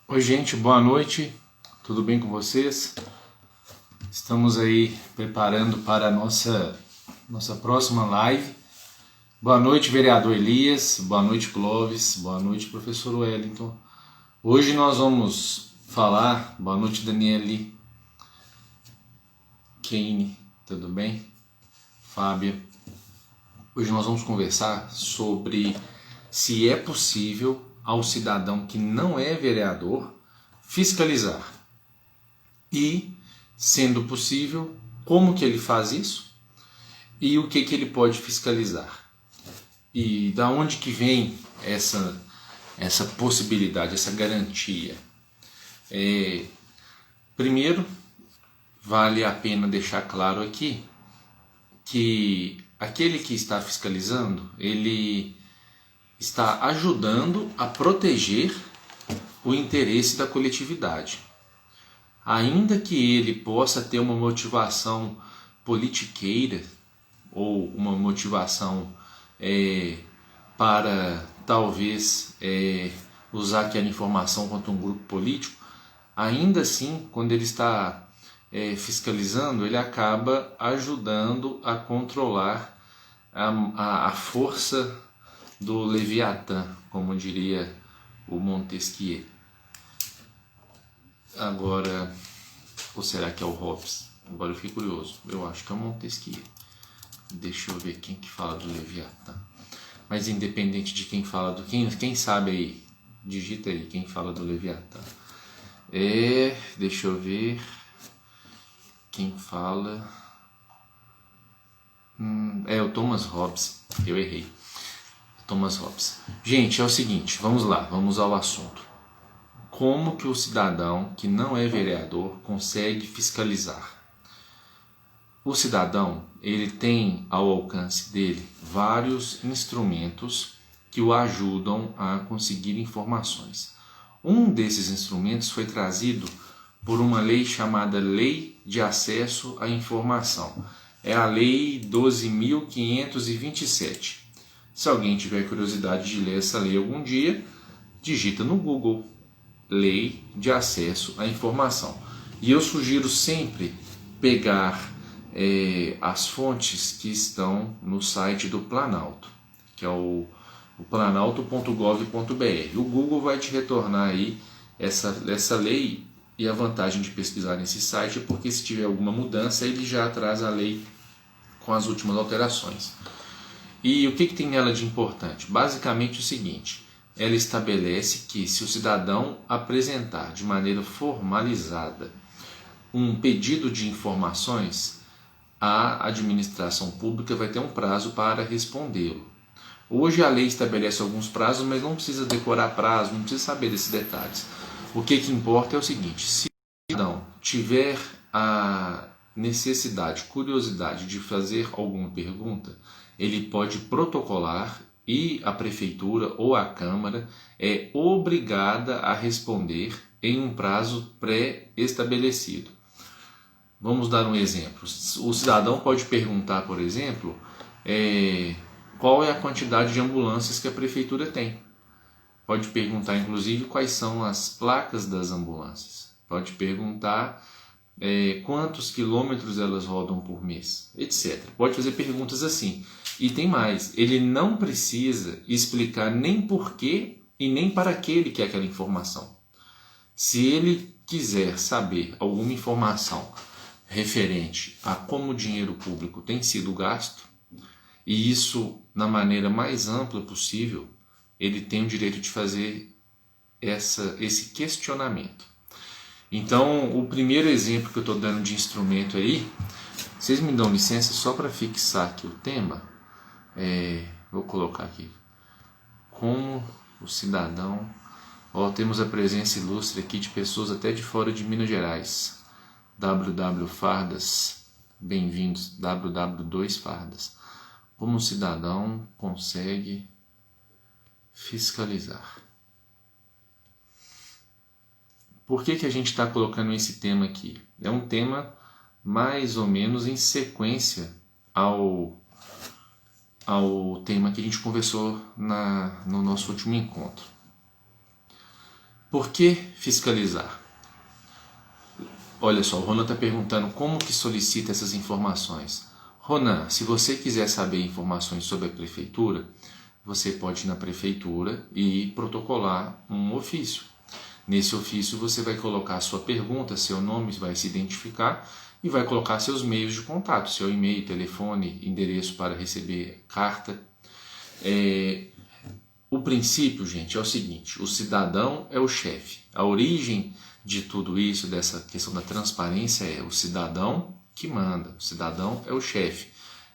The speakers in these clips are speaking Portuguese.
Oi, gente, boa noite, tudo bem com vocês? Estamos aí preparando para a nossa próxima live. Boa noite, vereador Elias, boa noite, Clóvis, boa noite, professor Wellington. Hoje nós vamos falar, boa noite, Daniele, Kane, tudo bem? Fábia. Hoje nós vamos conversar sobre se é possível ao cidadão que não é vereador fiscalizar. E, sendo possível, como que ele faz isso e o que ele pode fiscalizar. E da onde que vem essa possibilidade, essa garantia? Primeiro, vale a pena deixar claro aqui que aquele que está fiscalizando, ele está ajudando a proteger o interesse da coletividade. Ainda que ele possa ter uma motivação politiqueira ou uma motivação para talvez usar aquela informação contra um grupo político, ainda assim, quando ele está fiscalizando, ele acaba ajudando a controlar a força do Leviatã, como diria o Montesquieu. Agora, ou será que é o Hobbes? Agora eu fiquei curioso. Eu acho que é o Montesquieu. Deixa eu ver quem que fala do Leviatã. Mas independente de quem fala do... Quem sabe aí? Digita aí quem fala do Leviatã. Deixa eu ver... Quem fala... É o Thomas Hobbes. Eu errei. Thomas Hobbes. Gente, é o seguinte. Vamos lá. Vamos ao assunto. Como que o cidadão que não é vereador consegue fiscalizar? O cidadão, ele tem ao alcance dele vários instrumentos que o ajudam a conseguir informações. Um desses instrumentos foi trazido por uma lei chamada Lei de Acesso à Informação. É a Lei 12.527. Se alguém tiver curiosidade de ler essa lei algum dia, digita no Google. Lei de Acesso à Informação. E eu sugiro sempre pegar as fontes que estão no site do Planalto, que é o planalto.gov.br. O Google vai te retornar aí essa lei, e a vantagem de pesquisar nesse site é porque se tiver alguma mudança, ele já traz a lei com as últimas alterações. E o que tem nela de importante? Basicamente o seguinte: ela estabelece que se o cidadão apresentar de maneira formalizada um pedido de informações, a administração pública vai ter um prazo para respondê-lo. Hoje a lei estabelece alguns prazos, mas não precisa decorar prazo, não precisa saber desses detalhes. O que importa é o seguinte: se o cidadão tiver a necessidade, curiosidade de fazer alguma pergunta, ele pode protocolar e a prefeitura ou a Câmara é obrigada a responder em um prazo pré-estabelecido. Vamos dar um exemplo. O cidadão pode perguntar, por exemplo, qual é a quantidade de ambulâncias que a prefeitura tem. Pode perguntar, inclusive, quais são as placas das ambulâncias. Pode perguntar quantos quilômetros elas rodam por mês, etc. Pode fazer perguntas assim. E tem mais, ele não precisa explicar nem porquê e nem para que ele quer aquela informação. Se ele quiser saber alguma informação referente a como o dinheiro público tem sido gasto, e isso na maneira mais ampla possível, ele tem o direito de fazer esse questionamento. Então, o primeiro exemplo que eu estou dando de instrumento aí, vocês me dão licença só para fixar aqui o tema. Vou colocar aqui como o cidadão. Temos a presença ilustre aqui de pessoas até de fora de Minas Gerais. WW Fardas, bem-vindos. WW2 Fardas. Como o cidadão consegue fiscalizar? Por que a gente está colocando esse tema aqui? É um tema mais ou menos em sequência ao tema que a gente conversou no nosso último encontro. Por que fiscalizar? Olha só, o Ronan está perguntando como que solicita essas informações. Ronan, se você quiser saber informações sobre a prefeitura, você pode ir na prefeitura e protocolar um ofício. Nesse ofício você vai colocar a sua pergunta, seu nome, vai se identificar e vai colocar seus meios de contato, seu e-mail, telefone, endereço para receber carta. O princípio, gente, é o seguinte: o cidadão é o chefe. A origem de tudo isso, dessa questão da transparência, é o cidadão que manda. O cidadão é o chefe.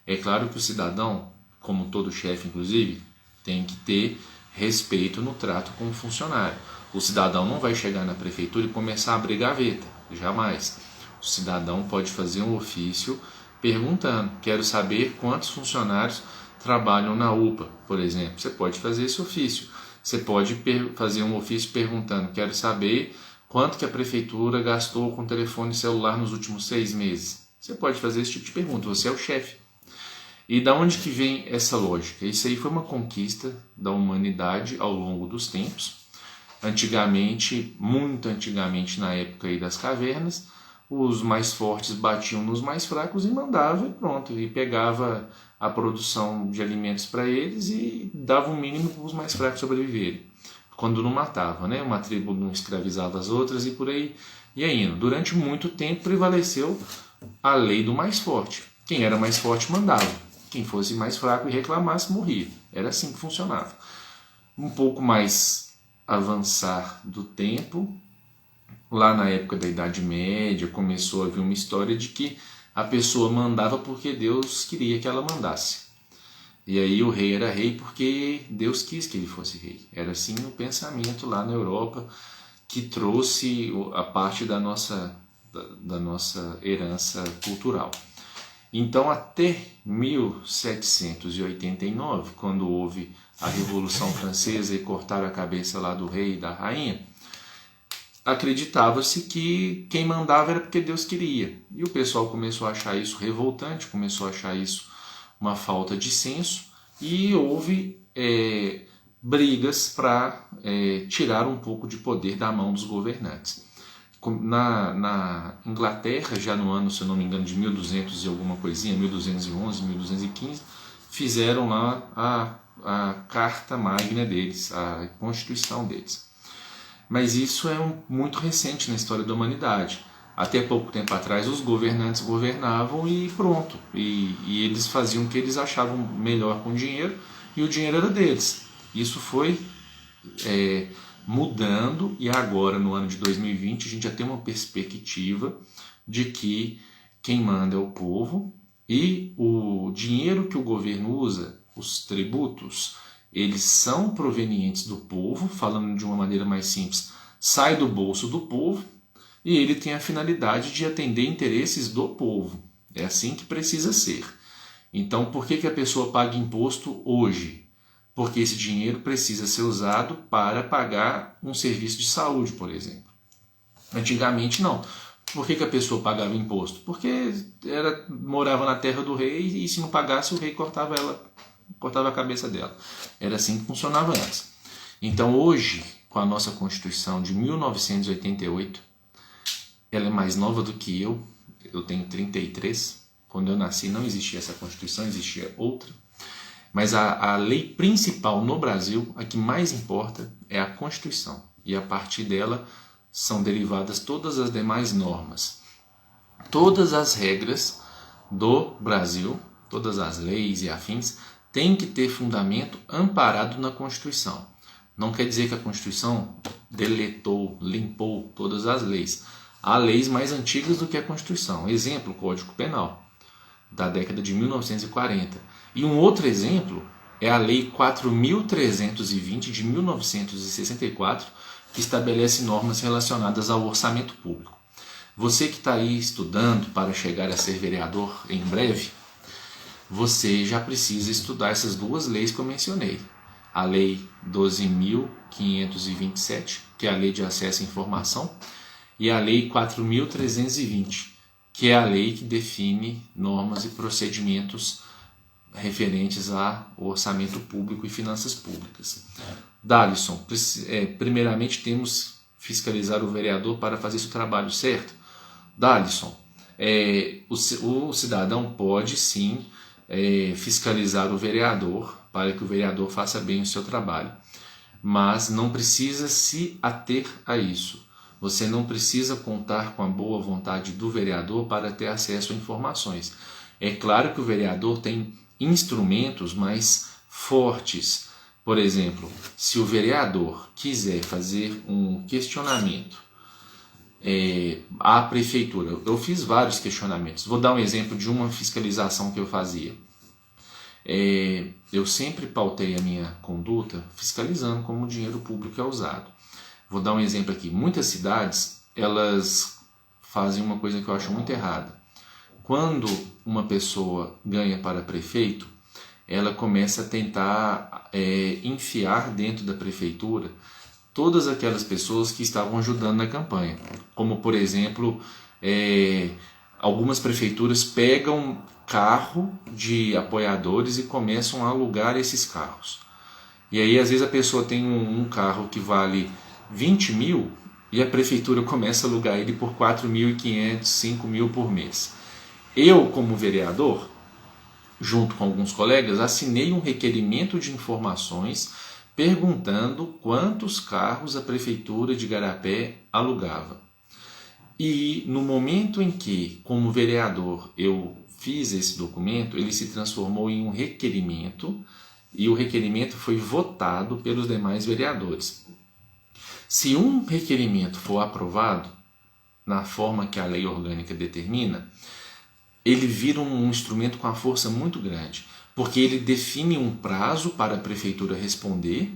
É claro que o cidadão, como todo chefe inclusive, tem que ter respeito no trato com o funcionário. O cidadão não vai chegar na prefeitura e começar a abrir gaveta, jamais. O cidadão pode fazer um ofício perguntando: quero saber quantos funcionários trabalham na UPA, por exemplo. Você pode fazer esse ofício. Você pode fazer um ofício perguntando: quero saber quanto que a prefeitura gastou com telefone celular nos últimos 6 meses. Você pode fazer esse tipo de pergunta, você é o chefe. E da onde que vem essa lógica? Isso aí foi uma conquista da humanidade ao longo dos tempos. Antigamente, muito antigamente, na época aí das cavernas, os mais fortes batiam nos mais fracos e mandava e pronto, e pegava a produção de alimentos para eles e dava o mínimo para os mais fracos sobreviverem. Quando não matava, né? Uma tribo não escravizava as outras e por aí ia indo. Durante muito tempo prevaleceu a lei do mais forte. Quem era mais forte mandava. Quem fosse mais fraco e reclamasse morria. Era assim que funcionava. Um pouco mais avançar do tempo, lá na época da Idade Média, começou a haver uma história de que a pessoa mandava porque Deus queria que ela mandasse. E aí o rei era rei porque Deus quis que ele fosse rei. Era assim o pensamento lá na Europa, que trouxe a parte da nossa herança cultural. Então, até 1789, quando houve a Revolução Francesa e cortaram a cabeça lá do rei e da rainha, acreditava-se que quem mandava era porque Deus queria. E o pessoal começou a achar isso revoltante, começou a achar isso uma falta de senso, e houve brigas para tirar um pouco de poder da mão dos governantes. Na Inglaterra, já no ano, se eu não me engano, de 1200 e alguma coisinha, 1211, 1215, fizeram lá a Carta Magna deles, a Constituição deles. Mas isso é muito recente na história da humanidade. Até pouco tempo atrás, os governantes governavam e pronto. E eles faziam o que eles achavam melhor com o dinheiro, e o dinheiro era deles. Isso foi mudando, e agora, no ano de 2020, a gente já tem uma perspectiva de que quem manda é o povo, e o dinheiro que o governo usa, os tributos, eles são provenientes do povo, falando de uma maneira mais simples, sai do bolso do povo, e ele tem a finalidade de atender interesses do povo. É assim que precisa ser. Então, por que a pessoa paga imposto hoje? Porque esse dinheiro precisa ser usado para pagar um serviço de saúde, por exemplo. Antigamente, não. Por que a pessoa pagava imposto? Porque morava na terra do rei, e se não pagasse, o rei cortava a cabeça dela. Era assim que funcionava antes. Então, hoje, com a nossa Constituição de 1988, ela é mais nova do que eu tenho 33. Quando eu nasci não existia essa Constituição, existia outra. Mas a lei principal no Brasil, a que mais importa, é a Constituição. E a partir dela são derivadas todas as demais normas. Todas as regras do Brasil, todas as leis e afins, têm que ter fundamento amparado na Constituição. Não quer dizer que a Constituição deletou, limpou todas as leis. Há leis mais antigas do que a Constituição. Exemplo, o Código Penal, da década de 1940. E um outro exemplo é a Lei 4.320 de 1964, que estabelece normas relacionadas ao orçamento público. Você que está aí estudando para chegar a ser vereador em breve, você já precisa estudar essas duas leis que eu mencionei. A Lei 12.527, que é a Lei de Acesso à Informação, e a Lei 4.320, que é a lei que define normas e procedimentos referentes ao orçamento público e finanças públicas. Dalisson, primeiramente temos fiscalizar o vereador para fazer seu trabalho, certo? Dalisson, o cidadão pode sim fiscalizar o vereador para que o vereador faça bem o seu trabalho, mas não precisa se ater a isso. Você não precisa contar com a boa vontade do vereador para ter acesso a informações. É claro que o vereador tem instrumentos mais fortes. Por exemplo, se o vereador quiser fazer um questionamento à prefeitura, eu fiz vários questionamentos. Vou dar um exemplo de uma fiscalização que eu fazia. Eu sempre pautei a minha conduta fiscalizando como o dinheiro público é usado. Vou dar um exemplo aqui. Muitas cidades, elas fazem uma coisa que eu acho muito errada. Quando uma pessoa ganha para prefeito, ela começa a tentar enfiar dentro da prefeitura todas aquelas pessoas que estavam ajudando na campanha. Como, por exemplo, algumas prefeituras pegam carro de apoiadores e começam a alugar esses carros. E aí, às vezes, a pessoa tem um carro que vale 20 mil e a prefeitura começa a alugar ele por 4.500, 5 mil por mês. Eu, como vereador, junto com alguns colegas, assinei um requerimento de informações perguntando quantos carros a prefeitura de Igarapé alugava. E no momento em que, como vereador, eu fiz esse documento, ele se transformou em um requerimento e o requerimento foi votado pelos demais vereadores. Se um requerimento for aprovado na forma que a lei orgânica determina, ele vira um instrumento com a força muito grande, porque ele define um prazo para a prefeitura responder,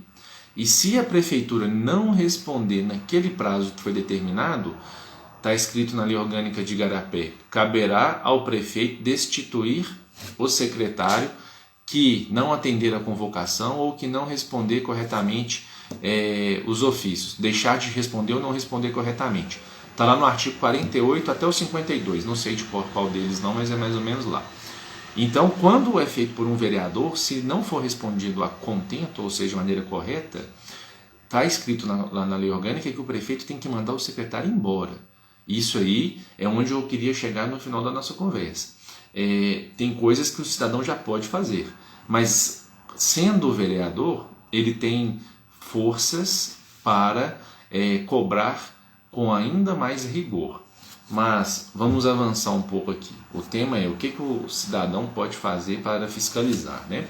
e se a prefeitura não responder naquele prazo que foi determinado, está escrito na lei orgânica de Igarapé, caberá ao prefeito destituir o secretário que não atender a convocação ou que não responder corretamente os ofícios, deixar de responder ou não responder corretamente. Está lá no artigo 48 até o 52, não sei de qual deles não, mas é mais ou menos lá. Então, quando é feito por um vereador, se não for respondido a contento, ou seja, de maneira correta, está escrito lá na lei orgânica que o prefeito tem que mandar o secretário embora. Isso aí é onde eu queria chegar no final da nossa conversa. Tem coisas que o cidadão já pode fazer, mas sendo vereador, ele tem forças para cobrar com ainda mais rigor. Mas vamos avançar um pouco aqui. O tema é o que o cidadão pode fazer para fiscalizar, né?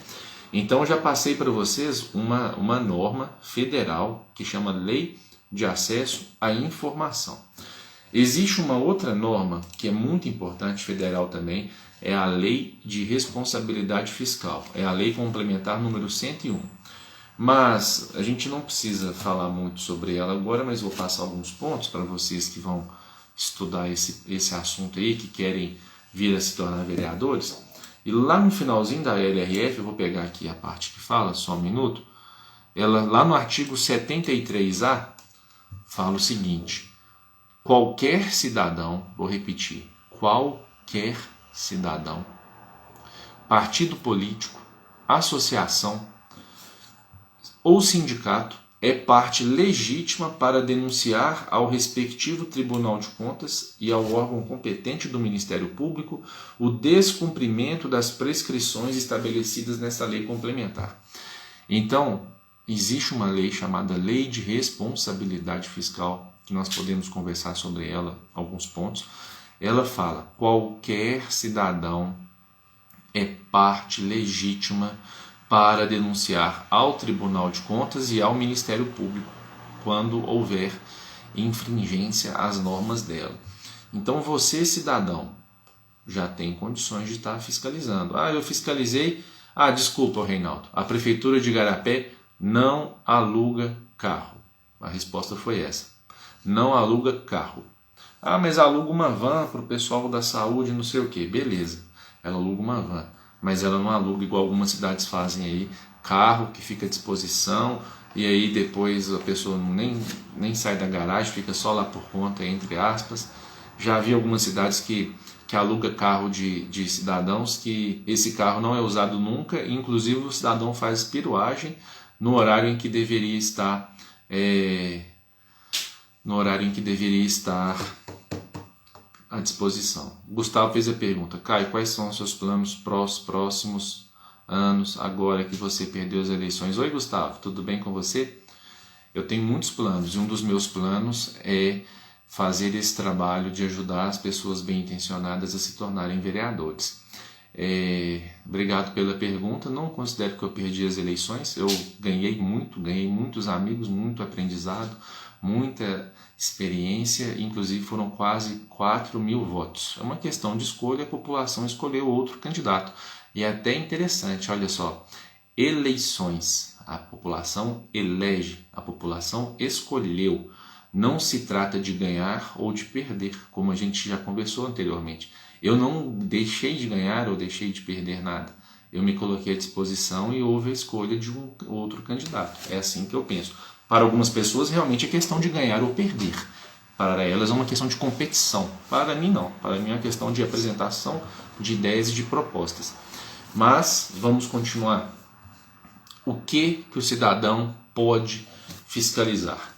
Então, eu já passei para vocês uma norma federal que chama Lei de Acesso à Informação. Existe uma outra norma que é muito importante, federal também, é a Lei de Responsabilidade Fiscal. É a Lei Complementar número 101. Mas a gente não precisa falar muito sobre ela agora, mas vou passar alguns pontos para vocês que vão estudar esse assunto aí, que querem vir a se tornar vereadores. E lá no finalzinho da LRF, eu vou pegar aqui a parte que fala, só um minuto, ela lá no artigo 73A fala o seguinte: qualquer cidadão, vou repetir, qualquer cidadão, partido político, associação ou sindicato é parte legítima para denunciar ao respectivo Tribunal de Contas e ao órgão competente do Ministério Público o descumprimento das prescrições estabelecidas nessa lei complementar. Então, existe uma lei chamada Lei de Responsabilidade Fiscal, que nós podemos conversar sobre ela, alguns pontos. Ela fala: qualquer cidadão é parte legítima para denunciar ao Tribunal de Contas e ao Ministério Público quando houver infringência às normas dela. Então você, cidadão, já tem condições de estar fiscalizando. Eu fiscalizei. Desculpa, Reinaldo, a Prefeitura de Igarapé não aluga carro. A resposta foi essa: não aluga carro. Mas aluga uma van para o pessoal da saúde, não sei o que. Beleza, ela aluga uma van, mas ela não aluga igual algumas cidades fazem aí, carro que fica à disposição e aí depois a pessoa nem sai da garagem, fica só lá por conta, entre aspas. Já vi algumas cidades que aluga carro de cidadãos que esse carro não é usado nunca, e inclusive o cidadão faz piruagem no horário em que deveria estar no horário em que deveria estar à disposição. Gustavo fez a pergunta: Caio, quais são os seus planos próximos anos, agora que você perdeu as eleições? Oi, Gustavo, tudo bem com você? Eu tenho muitos planos, e um dos meus planos é fazer esse trabalho de ajudar as pessoas bem intencionadas a se tornarem vereadores. Obrigado pela pergunta. Não considero que eu perdi as eleições. Eu ganhei muitos amigos, muito aprendizado, muita experiência, inclusive foram quase 4.000 votos. É uma questão de escolha, a população escolheu outro candidato. E é até interessante, olha só, eleições, a população elege, a população escolheu. Não se trata de ganhar ou de perder, como a gente já conversou anteriormente. Eu não deixei de ganhar ou deixei de perder nada. Eu me coloquei à disposição e houve a escolha de um outro candidato. É assim que eu penso. Para algumas pessoas, realmente é questão de ganhar ou perder. Para elas é uma questão de competição. Para mim, não. Para mim é uma questão de apresentação de ideias e de propostas. Mas vamos continuar. O que o cidadão pode fiscalizar?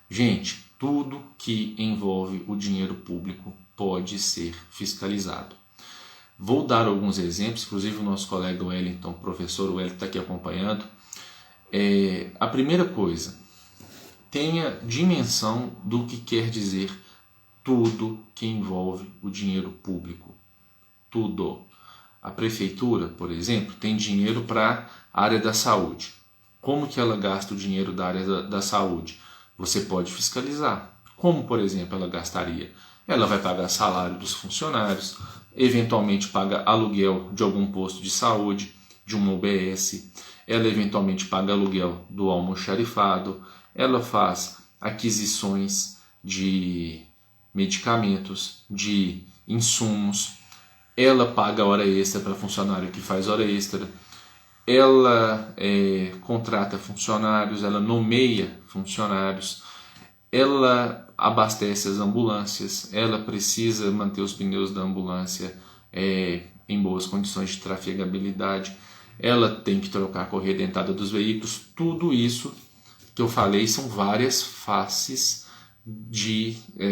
Gente, tudo que envolve o dinheiro público pode ser fiscalizado. Vou dar alguns exemplos, inclusive o nosso colega Wellington, professor Wellington, está aqui acompanhando. A primeira coisa, tenha dimensão do que quer dizer tudo que envolve o dinheiro público. Tudo. A prefeitura, por exemplo, tem dinheiro para a área da saúde. Como que ela gasta o dinheiro da área da saúde? Você pode fiscalizar. Como, por exemplo, ela gastaria? Ela vai pagar salário dos funcionários, eventualmente paga aluguel de algum posto de saúde, de uma UBS, ela eventualmente paga aluguel do almoxarifado, ela faz aquisições de medicamentos, de insumos, ela paga hora extra para funcionário que faz hora extra, ela contrata funcionários, ela nomeia funcionários, ela abastece as ambulâncias, ela precisa manter os pneus da ambulância em boas condições de trafegabilidade, ela tem que trocar a correia dentada dos veículos. Tudo isso que eu falei são várias faces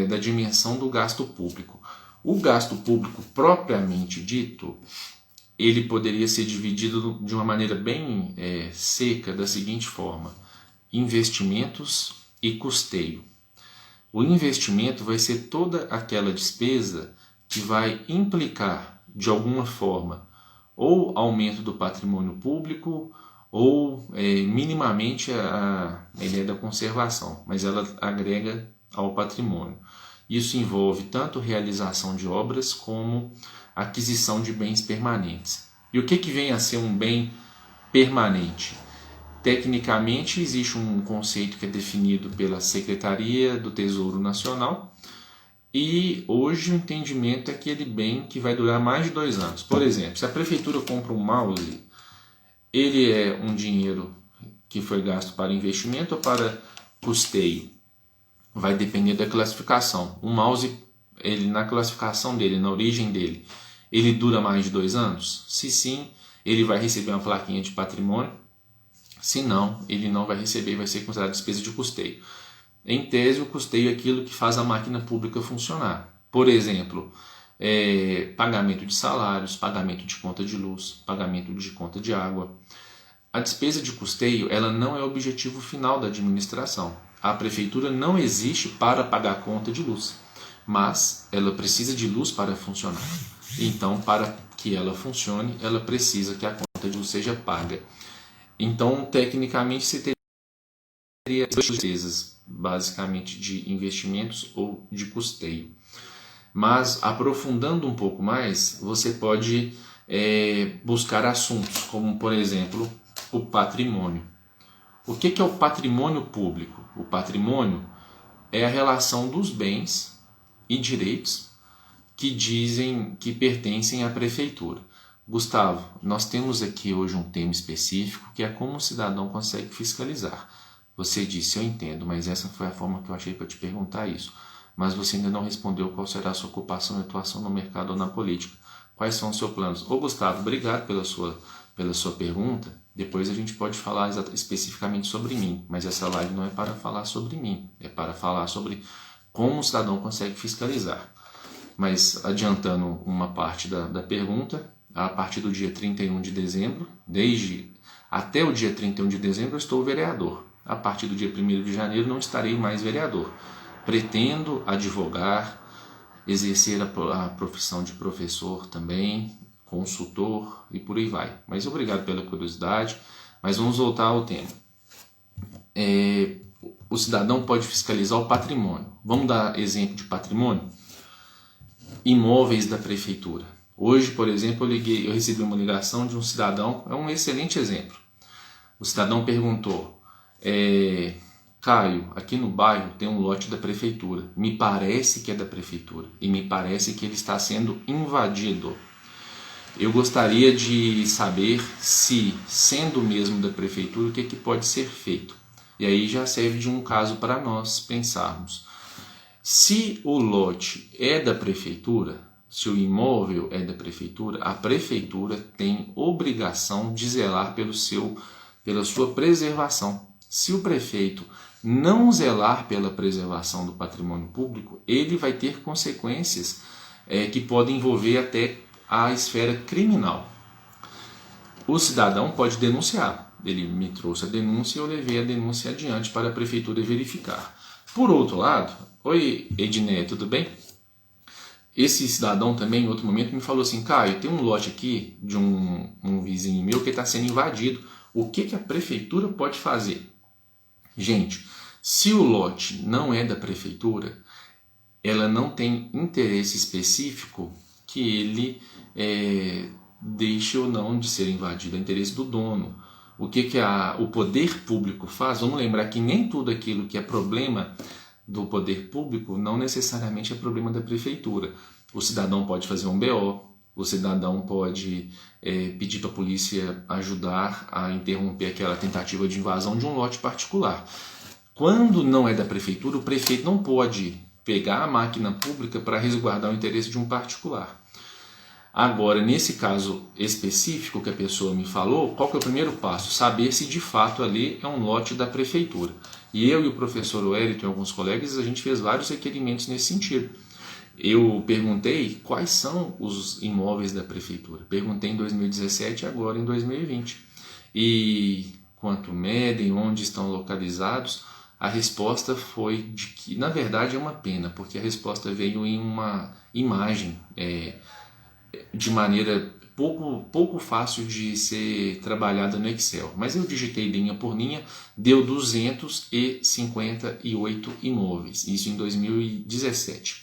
da dimensão do gasto público. O gasto público propriamente dito, ele poderia ser dividido de uma maneira bem seca da seguinte forma: investimentos e custeio. O investimento vai ser toda aquela despesa que vai implicar, de alguma forma, ou aumento do patrimônio público, ou minimamente a ideia da conservação, mas ela agrega ao patrimônio. Isso envolve tanto realização de obras como aquisição de bens permanentes. E o que vem a ser um bem permanente? Tecnicamente, existe um conceito que é definido pela Secretaria do Tesouro Nacional e hoje o entendimento é aquele bem que vai durar mais de 2 anos. Por exemplo, se a prefeitura compra um mouse, ele é um dinheiro que foi gasto para investimento ou para custeio? Vai depender da classificação. O mouse, ele, na classificação dele, na origem dele, ele dura mais de 2 anos? Se sim, ele vai receber uma plaquinha de patrimônio. Se não, ele não vai receber e vai ser considerado despesa de custeio. Em tese, o custeio é aquilo que faz a máquina pública funcionar. Por exemplo, pagamento de salários, pagamento de conta de luz, pagamento de conta de água. A despesa de custeio, ela não é o objetivo final da administração. A prefeitura não existe para pagar a conta de luz, mas ela precisa de luz para funcionar. Então, para que ela funcione, ela precisa que a conta de luz seja paga. Então, tecnicamente, você teria duas despesas, basicamente de investimentos ou de custeio. Mas, aprofundando um pouco mais, você pode buscar assuntos como, por exemplo, o patrimônio. O que é o patrimônio público? O patrimônio é a relação dos bens e direitos que dizem que pertencem à prefeitura. Gustavo, nós temos aqui hoje um tema específico que é como o cidadão consegue fiscalizar. Você disse, eu entendo, mas essa foi a forma que eu achei para te perguntar isso. Mas você ainda não respondeu qual será a sua ocupação e atuação no mercado ou na política. Quais são os seus planos? Ô Gustavo, obrigado pela sua pergunta. Depois a gente pode falar especificamente sobre mim, mas essa live não é para falar sobre mim, é para falar sobre como o cidadão consegue fiscalizar. Mas adiantando uma parte da pergunta, a partir do dia 31 de dezembro, até o dia 31 de dezembro eu estou vereador. A partir do dia 1º de janeiro não estarei mais vereador. Pretendo advogar, exercer a profissão de professor também, consultor e por aí vai. Mas obrigado pela curiosidade, mas vamos voltar ao tema. O cidadão pode fiscalizar o patrimônio. Vamos dar exemplo de patrimônio? Imóveis da prefeitura. Hoje, por exemplo, eu recebi uma ligação de um cidadão, é um excelente exemplo. O cidadão perguntou, Caio, aqui no bairro tem um lote da prefeitura, me parece que é da prefeitura e me parece que ele está sendo invadido. Eu gostaria de saber se, sendo mesmo da prefeitura, o que pode ser feito. E aí já serve de um caso para nós pensarmos. Se o lote é da prefeitura, se o imóvel é da prefeitura, a prefeitura tem obrigação de zelar pela sua preservação. Se o prefeito não zelar pela preservação do patrimônio público, ele vai ter consequências que podem envolver até a esfera criminal. O cidadão pode denunciar. Ele me trouxe a denúncia e eu levei a denúncia adiante para a prefeitura verificar. Por outro lado, oi Edné, tudo bem? Esse cidadão também, em outro momento, me falou assim, Caio, tem um lote aqui de um vizinho meu que está sendo invadido. O que a prefeitura pode fazer? Gente, se o lote não é da prefeitura, ela não tem interesse específico que ele deixe ou não de ser invadido, é interesse do dono. O que o poder público faz? Vamos lembrar que nem tudo aquilo que é problema do poder público não necessariamente é problema da prefeitura. O cidadão pode fazer um BO, o cidadão pode pedir para a polícia ajudar a interromper aquela tentativa de invasão de um lote particular. Quando não é da prefeitura, o prefeito não pode pegar a máquina pública para resguardar o interesse de um particular. Agora, nesse caso específico que a pessoa me falou, qual que é o primeiro passo? Saber se de fato ali é um lote da prefeitura. E eu e o professor Wellington e alguns colegas, a gente fez vários requerimentos nesse sentido. Eu perguntei quais são os imóveis da prefeitura. Perguntei em 2017 e agora em 2020. E quanto medem, onde estão localizados, a resposta foi de que, na verdade, é uma pena, porque a resposta veio em uma imagem de maneira pouco fácil de ser trabalhada no Excel. Mas eu digitei linha por linha, deu 258 imóveis, isso em 2017.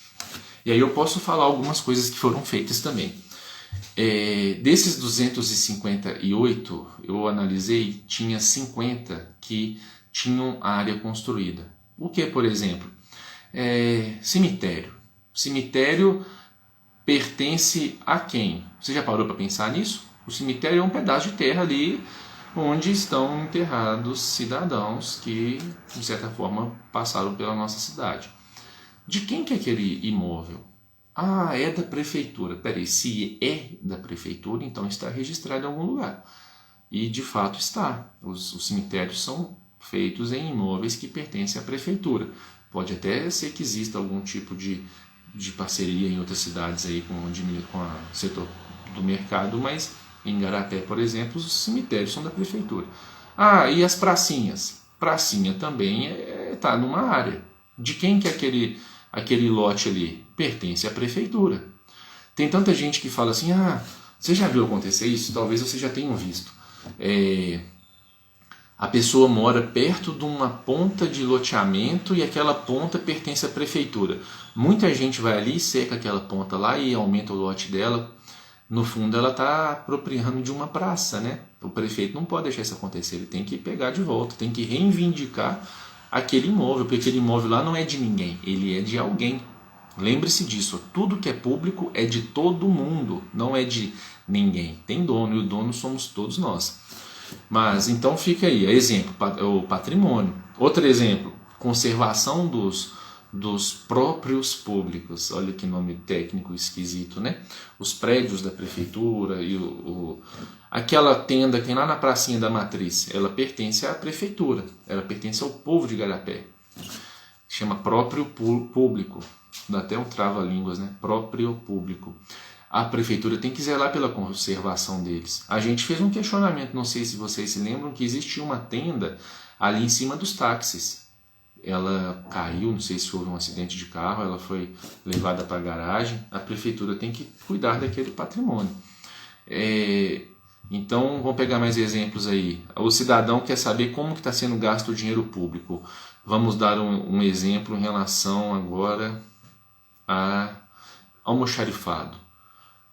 E aí eu posso falar algumas coisas que foram feitas também. Desses 258, eu analisei, tinha 50 que tinham área construída. O que, por exemplo? Cemitério. Cemitério pertence a quem? Você já parou para pensar nisso? O cemitério é um pedaço de terra ali onde estão enterrados cidadãos que, de certa forma, passaram pela nossa cidade. De quem que é aquele imóvel? Ah, é da prefeitura. Peraí, se é da prefeitura, então está registrado em algum lugar. E, de fato, está. Os cemitérios são feitos em imóveis que pertencem à prefeitura. Pode até ser que exista algum tipo de parceria em outras cidades aí com o setor do mercado, mas em Igarapé, por exemplo, os cemitérios são da prefeitura. Ah, e as pracinhas? Pracinha também está numa área. De quem que é aquele lote ali? Pertence à prefeitura. Tem tanta gente que fala assim, você já viu acontecer isso? Talvez você já tenha visto. A pessoa mora perto de uma ponta de loteamento e aquela ponta pertence à prefeitura. Muita gente vai ali, seca aquela ponta lá e aumenta o lote dela. No fundo, ela está apropriando de uma praça, né? O prefeito não pode deixar isso acontecer, ele tem que pegar de volta, tem que reivindicar aquele imóvel, porque aquele imóvel lá não é de ninguém, ele é de alguém. Lembre-se disso, tudo que é público é de todo mundo, não é de ninguém. Tem dono e o dono somos todos nós. Mas então fica aí, exemplo, o patrimônio. Outro exemplo, conservação dos próprios públicos. Olha que nome técnico esquisito, né? Os prédios da prefeitura e aquela tenda que tem lá na pracinha da Matriz, ela pertence à prefeitura, ela pertence ao povo de Igarapé. Chama próprio público, dá até um trava-línguas, né? Próprio público. A prefeitura tem que zelar pela conservação deles. A gente fez um questionamento, não sei se vocês se lembram, que existia uma tenda ali em cima dos táxis. Ela caiu, não sei se houve um acidente de carro, ela foi levada para a garagem. A prefeitura tem que cuidar daquele patrimônio. Então, vamos pegar mais exemplos aí. O cidadão quer saber como está sendo gasto o dinheiro público. Vamos dar um exemplo em relação agora ao almoxarifado.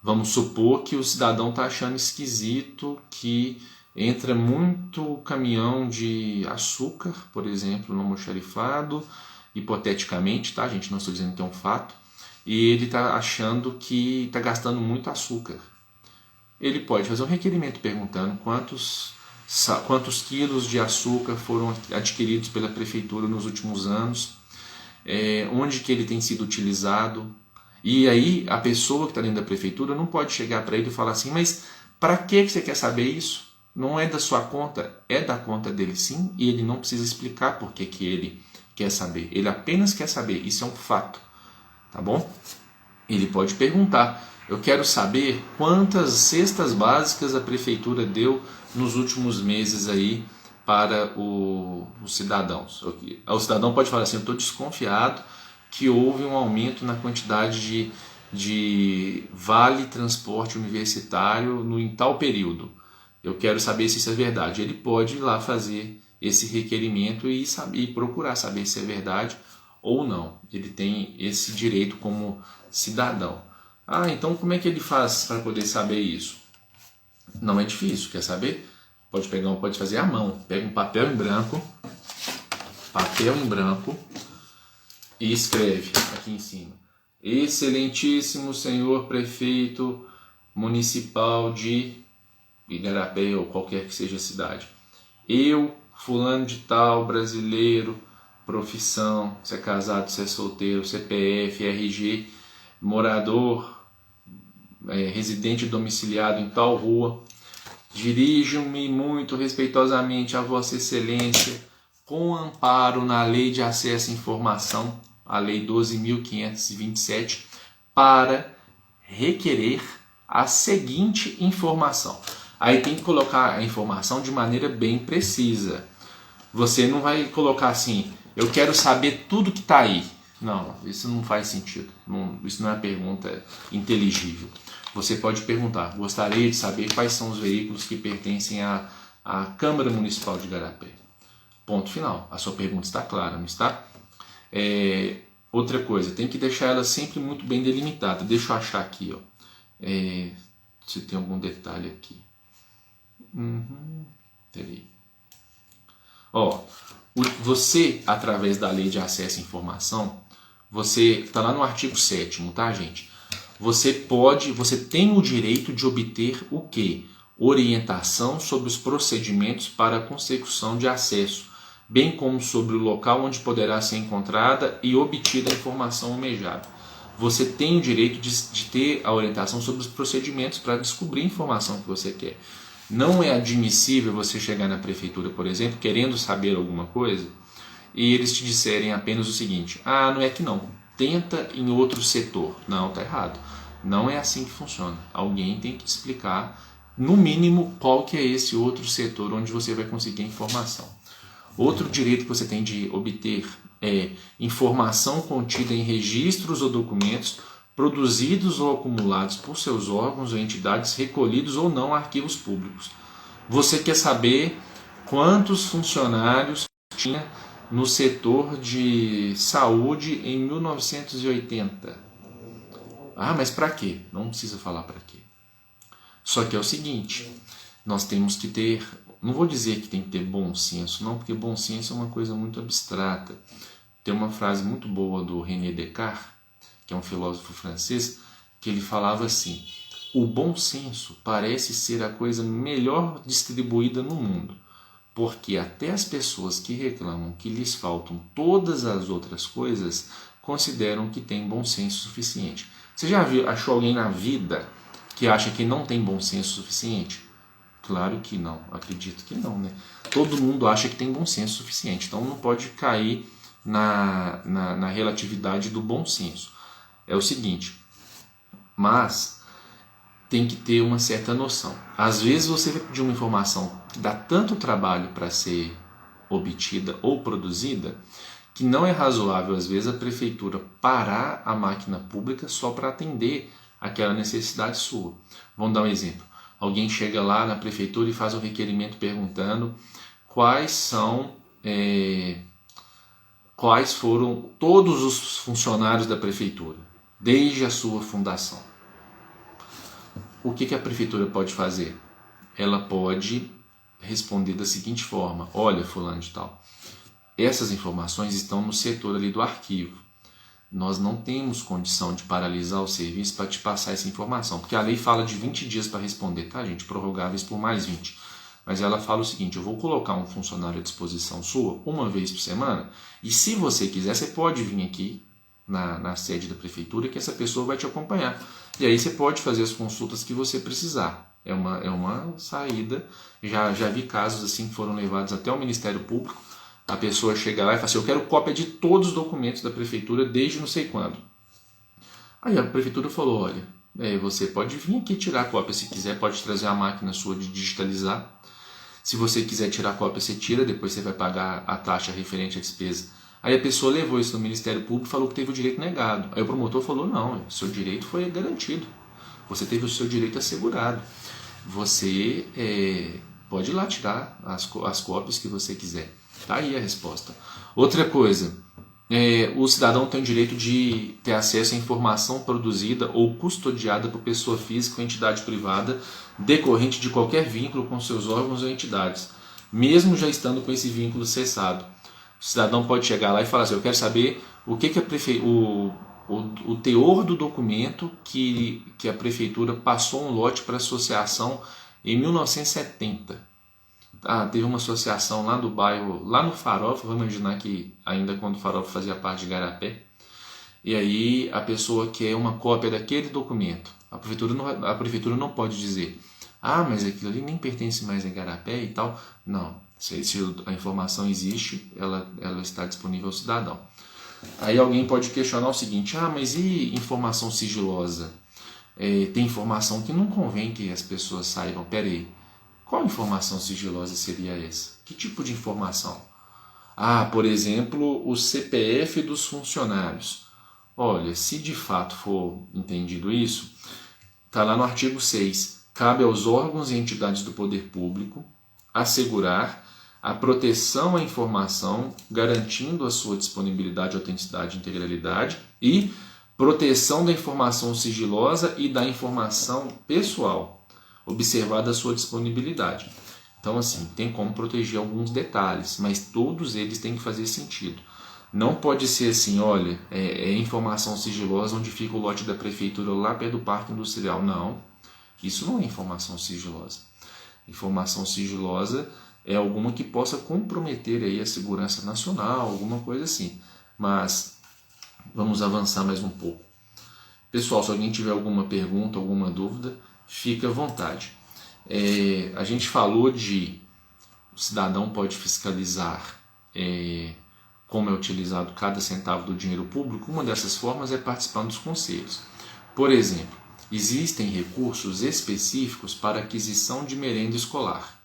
Vamos supor que o cidadão está achando esquisito que entra muito caminhão de açúcar, por exemplo, no almoxarifado, hipoteticamente, tá, gente? Não estou dizendo que é um fato. E ele está achando que está gastando muito açúcar. Ele pode fazer um requerimento perguntando quantos quilos de açúcar foram adquiridos pela prefeitura nos últimos anos, onde que ele tem sido utilizado. E aí a pessoa que está dentro da prefeitura não pode chegar para ele e falar assim, mas para que você quer saber isso? Não é da sua conta, é da conta dele sim, e ele não precisa explicar por que ele quer saber. Ele apenas quer saber, isso é um fato, tá bom? Ele pode perguntar, eu quero saber quantas cestas básicas a prefeitura deu nos últimos meses aí para os cidadãos. O cidadão pode falar assim, eu estou desconfiado que houve um aumento na quantidade de vale transporte universitário em tal período. Eu quero saber se isso é verdade. Ele pode ir lá fazer esse requerimento e procurar saber se é verdade ou não. Ele tem esse direito como cidadão. Então como é que ele faz para poder saber isso? Não é difícil, quer saber? Pode fazer à mão. Pega um papel em branco e escreve aqui em cima. Excelentíssimo senhor prefeito municipal de Igarapé ou qualquer que seja a cidade. Eu, fulano de tal, brasileiro, profissão, se é casado, se é solteiro, CPF, RG, morador, residente domiciliado em tal rua, dirijo-me muito respeitosamente a Vossa Excelência com amparo na Lei de Acesso à Informação, a Lei 12.527, para requerer a seguinte informação. Aí tem que colocar a informação de maneira bem precisa. Você não vai colocar assim, eu quero saber tudo que está aí. Não, isso não faz sentido. Isso não é uma pergunta inteligível. Você pode perguntar, gostaria de saber quais são os veículos que pertencem à Câmara Municipal de Igarapé. Ponto final. A sua pergunta está clara, não está? Outra coisa, tem que deixar ela sempre muito bem delimitada. Deixa eu achar aqui, ó. Se tem algum detalhe aqui. Peraí. Você, através da Lei de Acesso à Informação, você está lá no artigo 7º, tá, gente? Você tem o direito de obter o quê? Orientação sobre os procedimentos para a consecução de acesso, bem como sobre o local onde poderá ser encontrada e obtida a informação almejada. Você tem o direito de ter a orientação sobre os procedimentos para descobrir a informação que você quer. Não é admissível você chegar na prefeitura, por exemplo, querendo saber alguma coisa, e eles te disserem apenas o seguinte, não é que não, tenta em outro setor. Não, está errado. Não é assim que funciona. Alguém tem que te explicar, no mínimo, qual que é esse outro setor onde você vai conseguir a informação. Outro direito que você tem de obter é informação contida em registros ou documentos produzidos ou acumulados por seus órgãos ou entidades, recolhidos ou não a arquivos públicos. Você quer saber quantos funcionários tinha no setor de saúde em 1980? Mas para quê? Não precisa falar para quê. Só que é o seguinte, nós temos que ter, não vou dizer que tem que ter bom senso, não, porque bom senso é uma coisa muito abstrata. Tem uma frase muito boa do René Descartes, que é um filósofo francês, que ele falava assim, o bom senso parece ser a coisa melhor distribuída no mundo, porque até as pessoas que reclamam que lhes faltam todas as outras coisas consideram que tem bom senso suficiente. Você já achou alguém na vida que acha que não tem bom senso suficiente? Claro que não, acredito que não, né? Todo mundo acha que tem bom senso suficiente, então não pode cair na relatividade do bom senso. É o seguinte, mas tem que ter uma certa noção. Às vezes você vai pedir uma informação que dá tanto trabalho para ser obtida ou produzida, que não é razoável, às vezes, a prefeitura parar a máquina pública só para atender aquela necessidade sua. Vamos dar um exemplo. Alguém chega lá na prefeitura e faz um requerimento perguntando quais foram todos os funcionários da prefeitura, desde a sua fundação. O que a prefeitura pode fazer? Ela pode responder da seguinte forma: olha, fulano de tal, essas informações estão no setor ali do arquivo. Nós não temos condição de paralisar o serviço para te passar essa informação, porque a lei fala de 20 dias para responder, tá, gente? Prorrogáveis por mais 20. Mas ela fala o seguinte: eu vou colocar um funcionário à disposição sua uma vez por semana, e se você quiser, você pode vir aqui na sede da prefeitura que essa pessoa vai te acompanhar. E aí você pode fazer as consultas que você precisar. É uma saída. Já vi casos assim que foram levados até o Ministério Público. A pessoa chega lá e fala assim: eu quero cópia de todos os documentos da prefeitura desde não sei quando. Aí a prefeitura falou: olha, você pode vir aqui tirar a cópia se quiser, pode trazer a máquina sua de digitalizar. Se você quiser tirar a cópia, você tira, depois você vai pagar a taxa referente à despesa. Aí a pessoa levou isso no Ministério Público e falou que teve o direito negado. Aí o promotor falou: não, o seu direito foi garantido. Você teve o seu direito assegurado. Você pode ir lá tirar as cópias que você quiser. Tá aí a resposta. Outra coisa, o cidadão tem o direito de ter acesso à informação produzida ou custodiada por pessoa física ou entidade privada decorrente de qualquer vínculo com seus órgãos ou entidades, mesmo já estando com esse vínculo cessado. O cidadão pode chegar lá e falar assim: eu quero saber o que o teor do documento que a prefeitura passou um lote para a associação em 1970. Teve uma associação lá do bairro, lá no Farofa, vamos imaginar que ainda quando o Farofa fazia parte de Igarapé, e aí a pessoa quer uma cópia daquele documento. A prefeitura não pode dizer: mas aquilo ali nem pertence mais a Igarapé e tal. Não, se a informação existe, ela está disponível ao cidadão. Aí alguém pode questionar o seguinte: mas e informação sigilosa? Tem informação que não convém que as pessoas saibam. Peraí, qual informação sigilosa seria essa? Que tipo de informação? Por exemplo, o CPF dos funcionários. Olha, se de fato for entendido isso, está lá no artigo 6. Cabe aos órgãos e entidades do poder público assegurar a proteção à informação, garantindo a sua disponibilidade, autenticidade e integralidade, e proteção da informação sigilosa e da informação pessoal, observada a sua disponibilidade. Então, assim, tem como proteger alguns detalhes, mas todos eles têm que fazer sentido. Não pode ser assim: olha, informação sigilosa onde fica o lote da prefeitura lá perto do parque industrial. Não, isso não é informação sigilosa. Informação sigilosa é alguma que possa comprometer aí a segurança nacional, alguma coisa assim. Mas vamos avançar mais um pouco. Pessoal, se alguém tiver alguma pergunta, alguma dúvida, fique à vontade. A gente falou de o cidadão pode fiscalizar como é utilizado cada centavo do dinheiro público. Uma dessas formas é participando dos conselhos. Por exemplo, existem recursos específicos para aquisição de merenda escolar.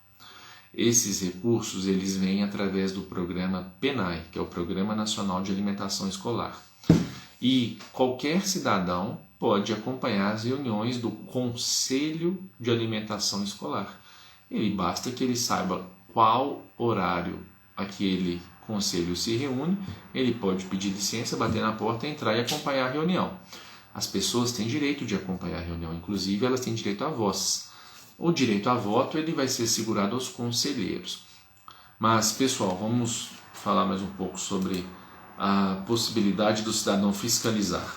Esses recursos eles vêm através do programa PNAE, que é o Programa Nacional de Alimentação Escolar. E qualquer cidadão pode acompanhar as reuniões do Conselho de Alimentação Escolar. Basta que ele saiba qual horário aquele conselho se reúne, ele pode pedir licença, bater na porta, entrar e acompanhar a reunião. As pessoas têm direito de acompanhar a reunião, inclusive elas têm direito à voz. O direito a voto ele vai ser assegurado aos conselheiros. Mas, pessoal, vamos falar mais um pouco sobre a possibilidade do cidadão fiscalizar.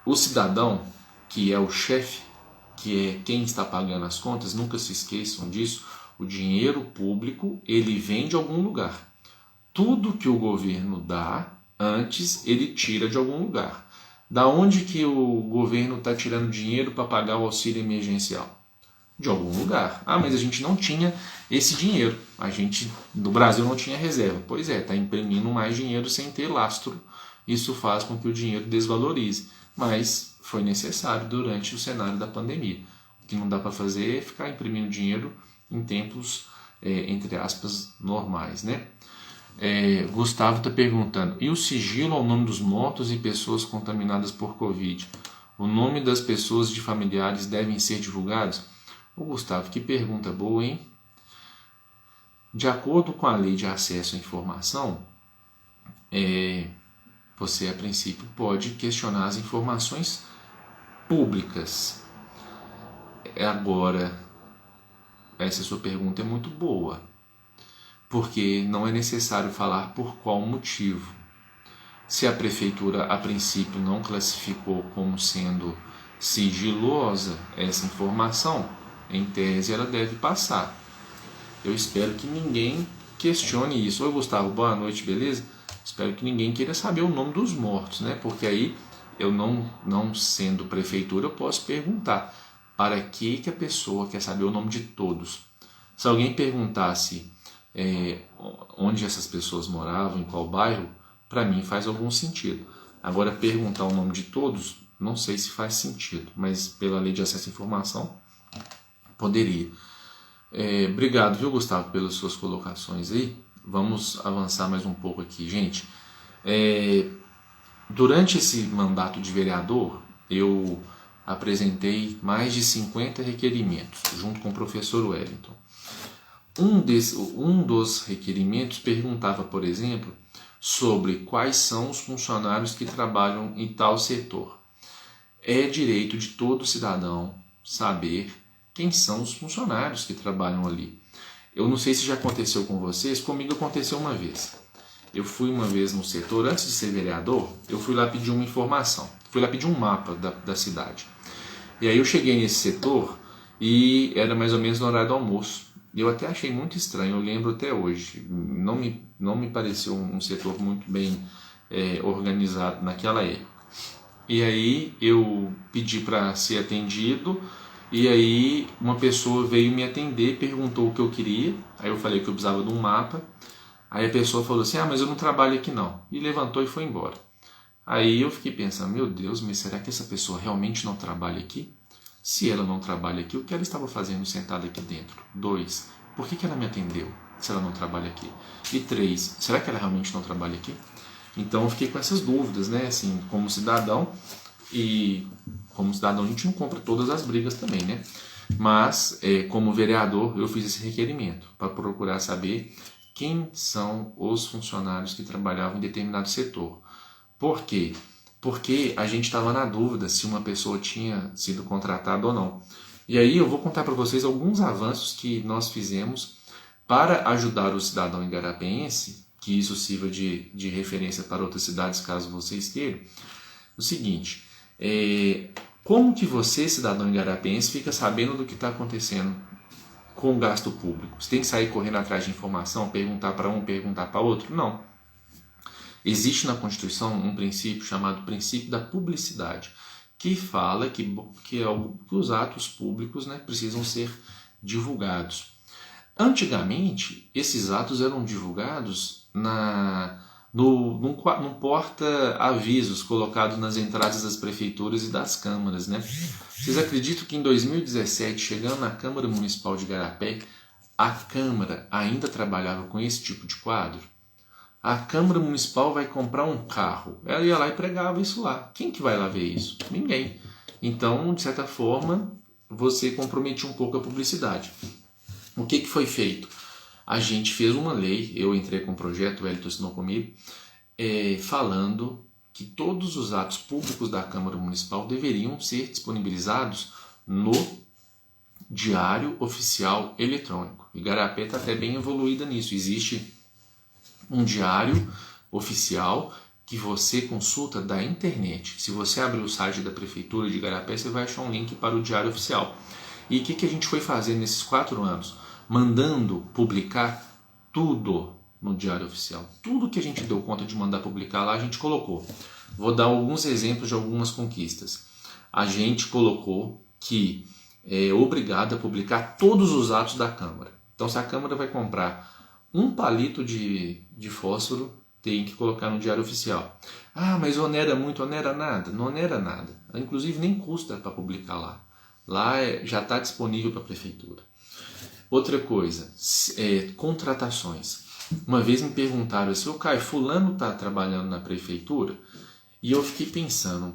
O cidadão, que é o chefe, que é quem está pagando as contas, nunca se esqueçam disso, O dinheiro público, ele vem de algum lugar. Tudo que o governo dá, antes ele tira de algum lugar. Da onde que o governo está tirando dinheiro para pagar o auxílio emergencial? De algum lugar. Ah, mas a gente não tinha esse dinheiro. A gente, no Brasil, não tinha reserva. Pois é, está imprimindo mais dinheiro sem ter lastro. Isso faz com que o dinheiro desvalorize. Mas foi necessário durante o cenário da pandemia. O que não dá para fazer é ficar imprimindo dinheiro em tempos, entre aspas, normais, né? Gustavo está perguntando, e o sigilo ao nome dos mortos e pessoas contaminadas por Covid? O nome das pessoas de familiares devem ser divulgados? Ô Gustavo, que pergunta boa, hein? De acordo com a lei de acesso à informação, você a princípio pode questionar as informações públicas. Agora, essa sua pergunta é muito boa, porque não é necessário falar por qual motivo. Se a prefeitura a princípio não classificou como sendo sigilosa essa informação, em tese ela deve passar. Eu espero que ninguém questione isso. Oi Gustavo, boa noite, beleza? Espero que ninguém queira saber o nome dos mortos, né? Porque aí eu não sendo prefeitura eu posso perguntar para que a pessoa quer saber o nome de todos. Se alguém perguntasse onde essas pessoas moravam, em qual bairro, para mim faz algum sentido. Agora perguntar o nome de todos, não sei se faz sentido, mas pela lei de acesso à informação poderia. Obrigado, viu, Gustavo, pelas suas colocações aí. Vamos avançar mais um pouco aqui, gente. Durante esse mandato de vereador, eu apresentei mais de 50 requerimentos, junto com o professor Wellington. Um dos requerimentos perguntava, por exemplo, sobre quais são os funcionários que trabalham em tal setor. É direito de todo cidadão saber quem são os funcionários que trabalham ali. Eu não sei se já aconteceu com vocês, comigo aconteceu uma vez. Eu fui uma vez no setor, antes de ser vereador, eu fui lá pedir uma informação, fui lá pedir um mapa da cidade. E aí eu cheguei nesse setor e era mais ou menos no horário do almoço. Eu até achei muito estranho, eu lembro até hoje. Não me pareceu um setor muito bem organizado naquela época. E aí eu pedi para ser atendido, e aí uma pessoa veio me atender, perguntou o que eu queria, aí eu falei que eu precisava de um mapa, aí a pessoa falou assim, mas eu não trabalho aqui não, e levantou e foi embora. Aí eu fiquei pensando, meu Deus, mas será que essa pessoa realmente não trabalha aqui? Se ela não trabalha aqui, o que ela estava fazendo sentada aqui dentro? 2, por que ela me atendeu se ela não trabalha aqui? E 3, será que ela realmente não trabalha aqui? Então eu fiquei com essas dúvidas, né? Assim, como cidadão, e como cidadão a gente não compra todas as brigas também, né? Mas como vereador eu fiz esse requerimento para procurar saber quem são os funcionários que trabalhavam em determinado setor. Por quê? Porque a gente estava na dúvida se uma pessoa tinha sido contratada ou não. E aí eu vou contar para vocês alguns avanços que nós fizemos para ajudar o cidadão igarapense, que isso sirva de referência para outras cidades, caso vocês queiram. O seguinte, como que você, cidadão igarapense, fica sabendo do que está acontecendo com o gasto público? Você tem que sair correndo atrás de informação, perguntar para um, perguntar para outro? Não. Existe na Constituição um princípio chamado princípio da publicidade, que fala que os atos públicos, né, precisam ser divulgados. Antigamente, esses atos eram divulgados num porta-avisos colocado nas entradas das prefeituras e das câmaras, né? Vocês acreditam que em 2017, chegando na Câmara Municipal de Igarapé, a Câmara ainda trabalhava com esse tipo de quadro? A Câmara Municipal vai comprar um carro. Ela ia lá e pregava isso lá. Quem que vai lá ver isso? Ninguém. Então, de certa forma, você comprometia um pouco a publicidade. O que foi feito? A gente fez uma lei, eu entrei com um projeto, o Elton assinou comigo, falando que todos os atos públicos da Câmara Municipal deveriam ser disponibilizados no Diário Oficial Eletrônico. Igarapé está até bem evoluída nisso. Existe um diário oficial que você consulta da internet. Se você abrir o site da Prefeitura de Igarapé, você vai achar um link para o Diário Oficial. E o que a gente foi fazer nesses 4 anos? mandando publicar tudo no Diário Oficial. Tudo que a gente deu conta de mandar publicar lá, a gente colocou. Vou dar alguns exemplos de algumas conquistas. A gente colocou que é obrigado a publicar todos os atos da Câmara. Então, se a Câmara vai comprar um palito de fósforo, tem que colocar no Diário Oficial. Ah, mas onera muito, onera nada? Não onera nada. Inclusive, nem custa para publicar lá. Lá já está disponível para a Prefeitura. Outra coisa, contratações. Uma vez me perguntaram assim, Caio, fulano está trabalhando na Prefeitura? E eu fiquei pensando,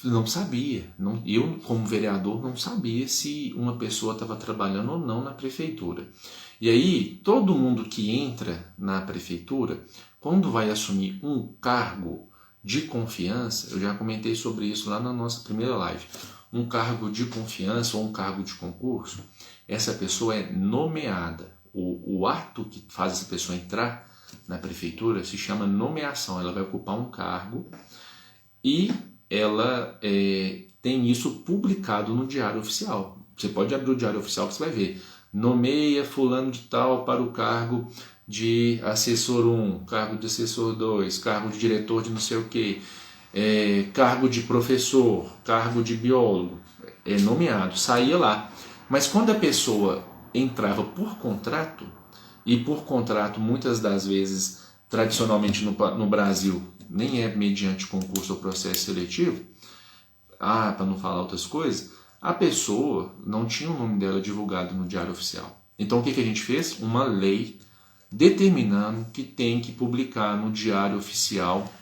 não sabia. Eu, como vereador, não sabia se uma pessoa estava trabalhando ou não na Prefeitura. E aí, todo mundo que entra na Prefeitura, quando vai assumir um cargo de confiança, eu já comentei sobre isso lá na nossa primeira live, um cargo de confiança ou um cargo de concurso, essa pessoa é nomeada. O ato que faz essa pessoa entrar na Prefeitura se chama nomeação. Ela vai ocupar um cargo e ela tem isso publicado no Diário Oficial. Você pode abrir o Diário Oficial que você vai ver. Nomeia fulano de tal para o cargo de assessor 1, cargo de assessor 2, cargo de diretor de não sei o que, cargo de professor, cargo de biólogo. É nomeado, saía lá. Mas quando a pessoa entrava por contrato, e por contrato muitas das vezes, tradicionalmente no Brasil, nem é mediante concurso ou processo seletivo, para não falar outras coisas, a pessoa não tinha o nome dela divulgado no Diário Oficial. Então o que a gente fez? Uma lei determinando que tem que publicar no Diário Oficial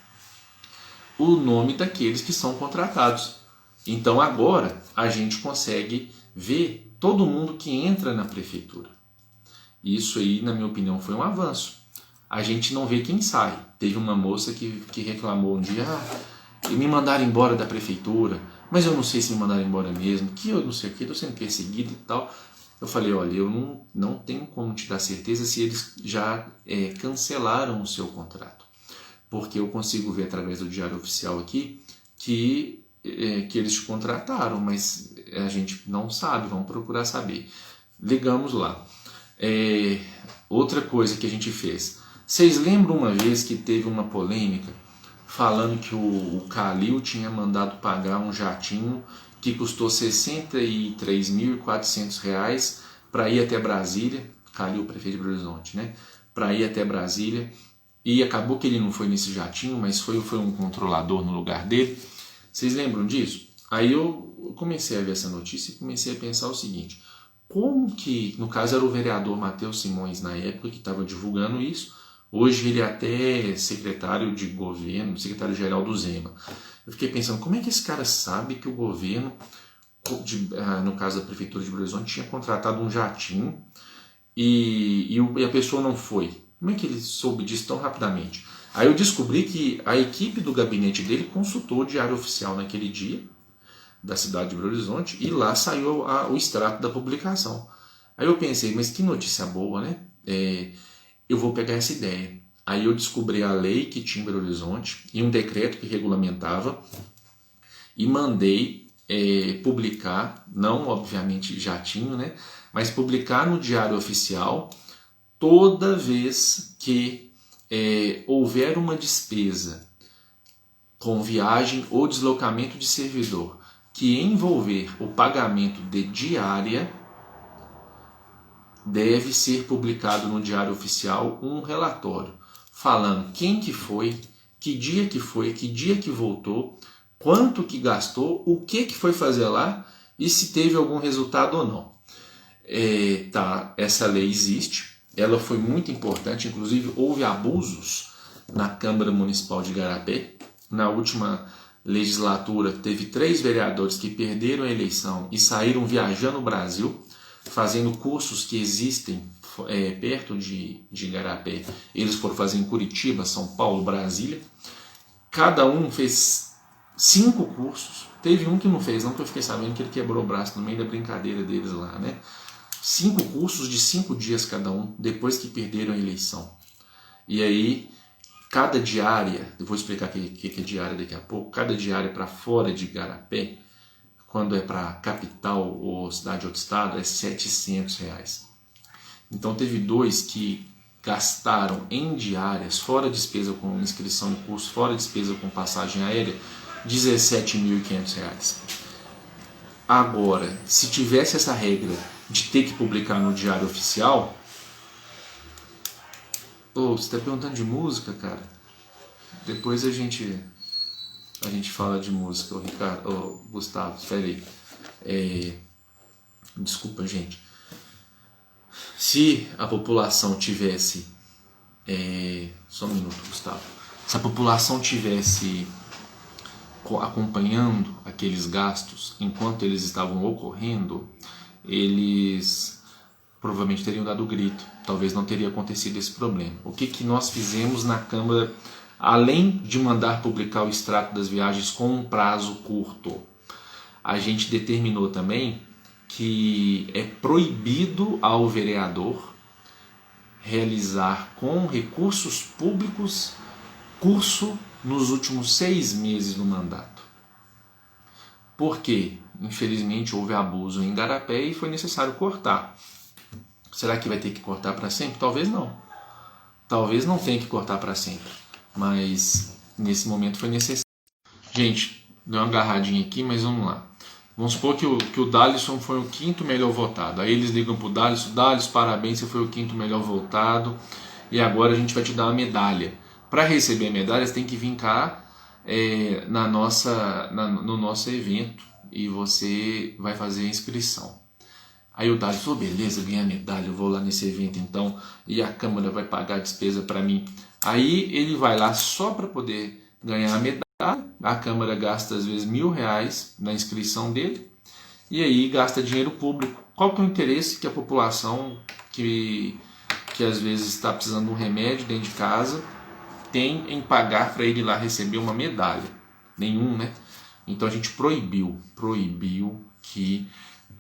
o nome daqueles que são contratados. Então agora a gente consegue ver todo mundo que entra na Prefeitura. Isso aí, na minha opinião, foi um avanço. A gente não vê quem sai. Teve uma moça que reclamou um dia, me mandaram embora da Prefeitura, mas eu não sei se me mandaram embora mesmo, que eu não sei o que, estou sendo perseguido e tal. Eu falei, olha, eu não tenho como te dar certeza se eles já cancelaram o seu contrato. Porque eu consigo ver através do Diário Oficial aqui que eles te contrataram, mas a gente não sabe, vamos procurar saber. Ligamos lá. Outra coisa que a gente fez. Vocês lembram uma vez que teve uma polêmica falando que o Calil tinha mandado pagar um jatinho que custou R$ 63.400 para ir até Brasília, Calil, prefeito de Belo Horizonte, né? Para ir até Brasília, e acabou que ele não foi nesse jatinho, mas foi um controlador no lugar dele. Vocês lembram disso? Aí eu comecei a ver essa notícia e comecei a pensar o seguinte, como que, no caso era o vereador Matheus Simões na época que estava divulgando isso, hoje ele é até secretário de governo, secretário-geral do Zema. Eu fiquei pensando, como é que esse cara sabe que o governo, no caso da Prefeitura de Belo Horizonte, tinha contratado um jatinho e a pessoa não foi? Como é que ele soube disso tão rapidamente? Aí eu descobri que a equipe do gabinete dele consultou o Diário Oficial naquele dia, da cidade de Belo Horizonte, e lá saiu o extrato da publicação. Aí eu pensei, mas que notícia boa, né? Eu vou pegar essa ideia. Aí eu descobri a lei que tinha em Belo Horizonte e um decreto que regulamentava e mandei publicar, não obviamente jatinho, né? Mas publicar no Diário Oficial toda vez que houver uma despesa com viagem ou deslocamento de servidor que envolver o pagamento de diária, deve ser publicado no Diário Oficial um relatório falando quem que foi, que dia que voltou, quanto que gastou, o que foi fazer lá e se teve algum resultado ou não. Essa lei existe, ela foi muito importante, inclusive houve abusos na Câmara Municipal de Igarapé. Na última legislatura teve 3 vereadores que perderam a eleição e saíram viajando o Brasil, fazendo cursos que existem perto de Igarapé. Eles foram fazer em Curitiba, São Paulo, Brasília. Cada um fez 5 cursos. Teve um que não fez, não, que eu fiquei sabendo que ele quebrou o braço no meio da brincadeira deles lá, né? 5 cursos de 5 dias cada um, depois que perderam a eleição. E aí, cada diária, eu vou explicar o que é diária daqui a pouco, cada diária para fora de Igarapé quando é para capital ou cidade de outro estado, é R$ 700. Então teve 2 que gastaram em diárias, fora despesa com inscrição em curso, fora despesa com passagem aérea, R$ 17.500. Agora, se tivesse essa regra de ter que publicar no Diário Oficial... você está perguntando de música, cara? Depois a gente fala de música, Gustavo, espera aí. Desculpa, gente. Se a população tivesse... só um minuto, Gustavo. Se a população tivesse acompanhando aqueles gastos enquanto eles estavam ocorrendo, eles provavelmente teriam dado o grito. Talvez não teria acontecido esse problema. O que nós fizemos na Câmara, além de mandar publicar o extrato das viagens com um prazo curto, a gente determinou também que é proibido ao vereador realizar com recursos públicos curso nos últimos 6 meses do mandato. Por quê? Infelizmente houve abuso em Igarapé e foi necessário cortar. Será que vai ter que cortar para sempre? Talvez não. Talvez não tenha que cortar para sempre. Mas nesse momento foi necessário. Gente, deu uma agarradinha aqui, mas vamos lá. Vamos supor que o Dalisson foi o 5º melhor votado. Aí eles ligam para o Dalisson: Dalisson, parabéns, você foi o 5º melhor votado. E agora a gente vai te dar uma medalha. Para receber a medalha, você tem que vir cá no nosso evento e você vai fazer a inscrição. Aí o Dalisson falou: beleza, ganhei a medalha, eu vou lá nesse evento então e a Câmara vai pagar a despesa para mim. Aí ele vai lá só para poder ganhar a medalha. A Câmara gasta às vezes R$1.000 na inscrição dele e aí gasta dinheiro público. Qual que é o interesse que a população que às vezes está precisando de um remédio dentro de casa tem em pagar para ele lá receber uma medalha? Nenhum, né? Então a gente proibiu que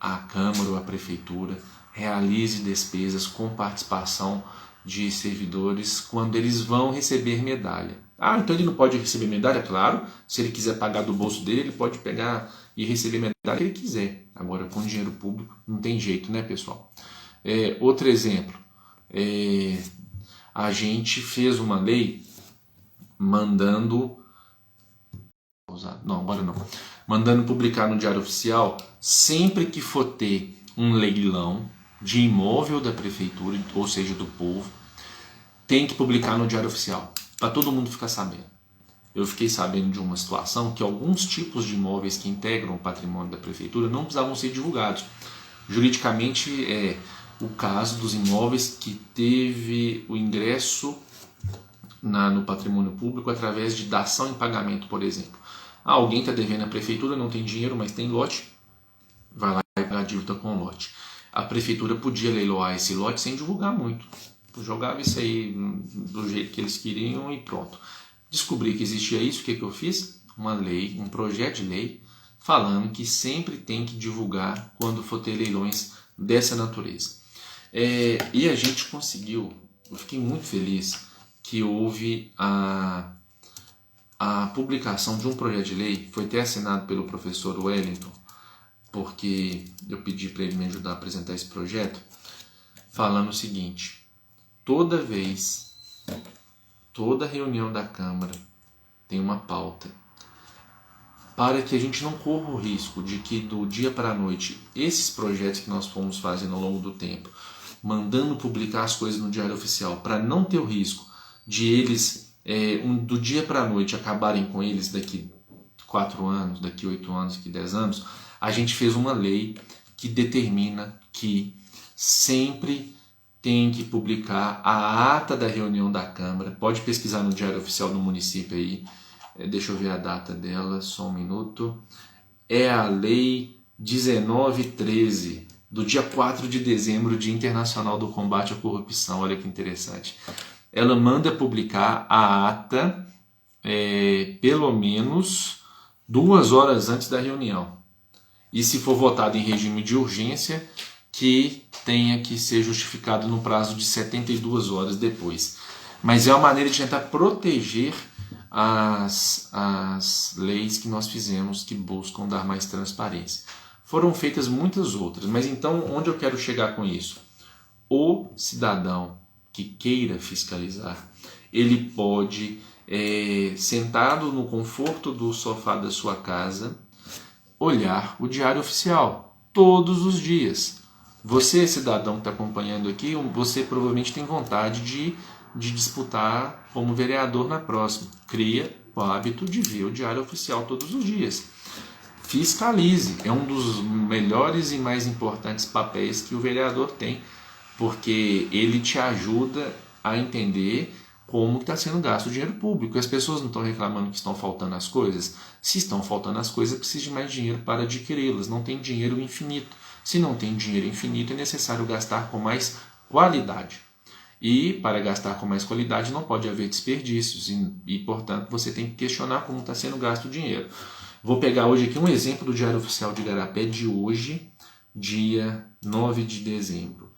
a Câmara ou a Prefeitura realize despesas com participação de servidores quando eles vão receber medalha. Então ele não pode receber medalha? Claro, se ele quiser pagar do bolso dele, ele pode pegar e receber medalha que ele quiser. Agora, com dinheiro público, não tem jeito, né, pessoal? Outro exemplo, a gente fez uma lei mandando publicar no Diário Oficial sempre que for ter um leilão de imóvel da prefeitura, ou seja, do povo, tem que publicar no Diário Oficial, para todo mundo ficar sabendo. Eu fiquei sabendo de uma situação que alguns tipos de imóveis que integram o patrimônio da prefeitura não precisavam ser divulgados. Juridicamente é o caso dos imóveis que teve o ingresso no patrimônio público através de dação em pagamento, por exemplo. Alguém está devendo à prefeitura, não tem dinheiro, mas tem lote, vai lá e paga a dívida com o lote. A prefeitura podia leiloar esse lote sem divulgar muito. Jogava isso aí do jeito que eles queriam e pronto. Descobri que existia isso, o que eu fiz? Uma lei, um projeto de lei, falando que sempre tem que divulgar quando for ter leilões dessa natureza. E a gente conseguiu, eu fiquei muito feliz que houve a publicação de um projeto de lei, foi até assinado pelo professor Wellington, porque eu pedi para ele me ajudar a apresentar esse projeto, falando o seguinte: toda reunião da Câmara tem uma pauta, para que a gente não corra o risco de que do dia para a noite, esses projetos que nós fomos fazendo ao longo do tempo, mandando publicar as coisas no Diário Oficial, para não ter o risco de eles, do dia para a noite, acabarem com eles daqui 4 anos, daqui 8 anos, daqui 10 anos, a gente fez uma lei que determina que sempre tem que publicar a ata da reunião da Câmara. Pode pesquisar no Diário Oficial do município aí. Deixa eu ver a data dela, só um minuto. É a Lei 1913, do dia 4 de dezembro, Dia Internacional do Combate à Corrupção. Olha que interessante. Ela manda publicar a ata pelo menos 2 horas antes da reunião. E se for votado em regime de urgência, que tenha que ser justificado no prazo de 72 horas depois. Mas é uma maneira de tentar proteger as leis que nós fizemos que buscam dar mais transparência. Foram feitas muitas outras, mas então onde eu quero chegar com isso? O cidadão que queira fiscalizar, ele pode, sentado no conforto do sofá da sua casa, olhar o Diário Oficial todos os dias. Você, cidadão que está acompanhando aqui, você provavelmente tem vontade de disputar como vereador na próxima. Cria o hábito de ver o Diário Oficial todos os dias. Fiscalize, é um dos melhores e mais importantes papéis que o vereador tem, porque ele te ajuda a entender como está sendo gasto o dinheiro público. As pessoas não estão reclamando que estão faltando as coisas. Se estão faltando as coisas, precisa de mais dinheiro para adquiri-las. Não tem dinheiro infinito. Se não tem dinheiro infinito, é necessário gastar com mais qualidade. E para gastar com mais qualidade não pode haver desperdícios e portanto, você tem que questionar como está sendo gasto o dinheiro. Vou pegar hoje aqui um exemplo do Diário Oficial de Igarapé de hoje, dia 9 de dezembro.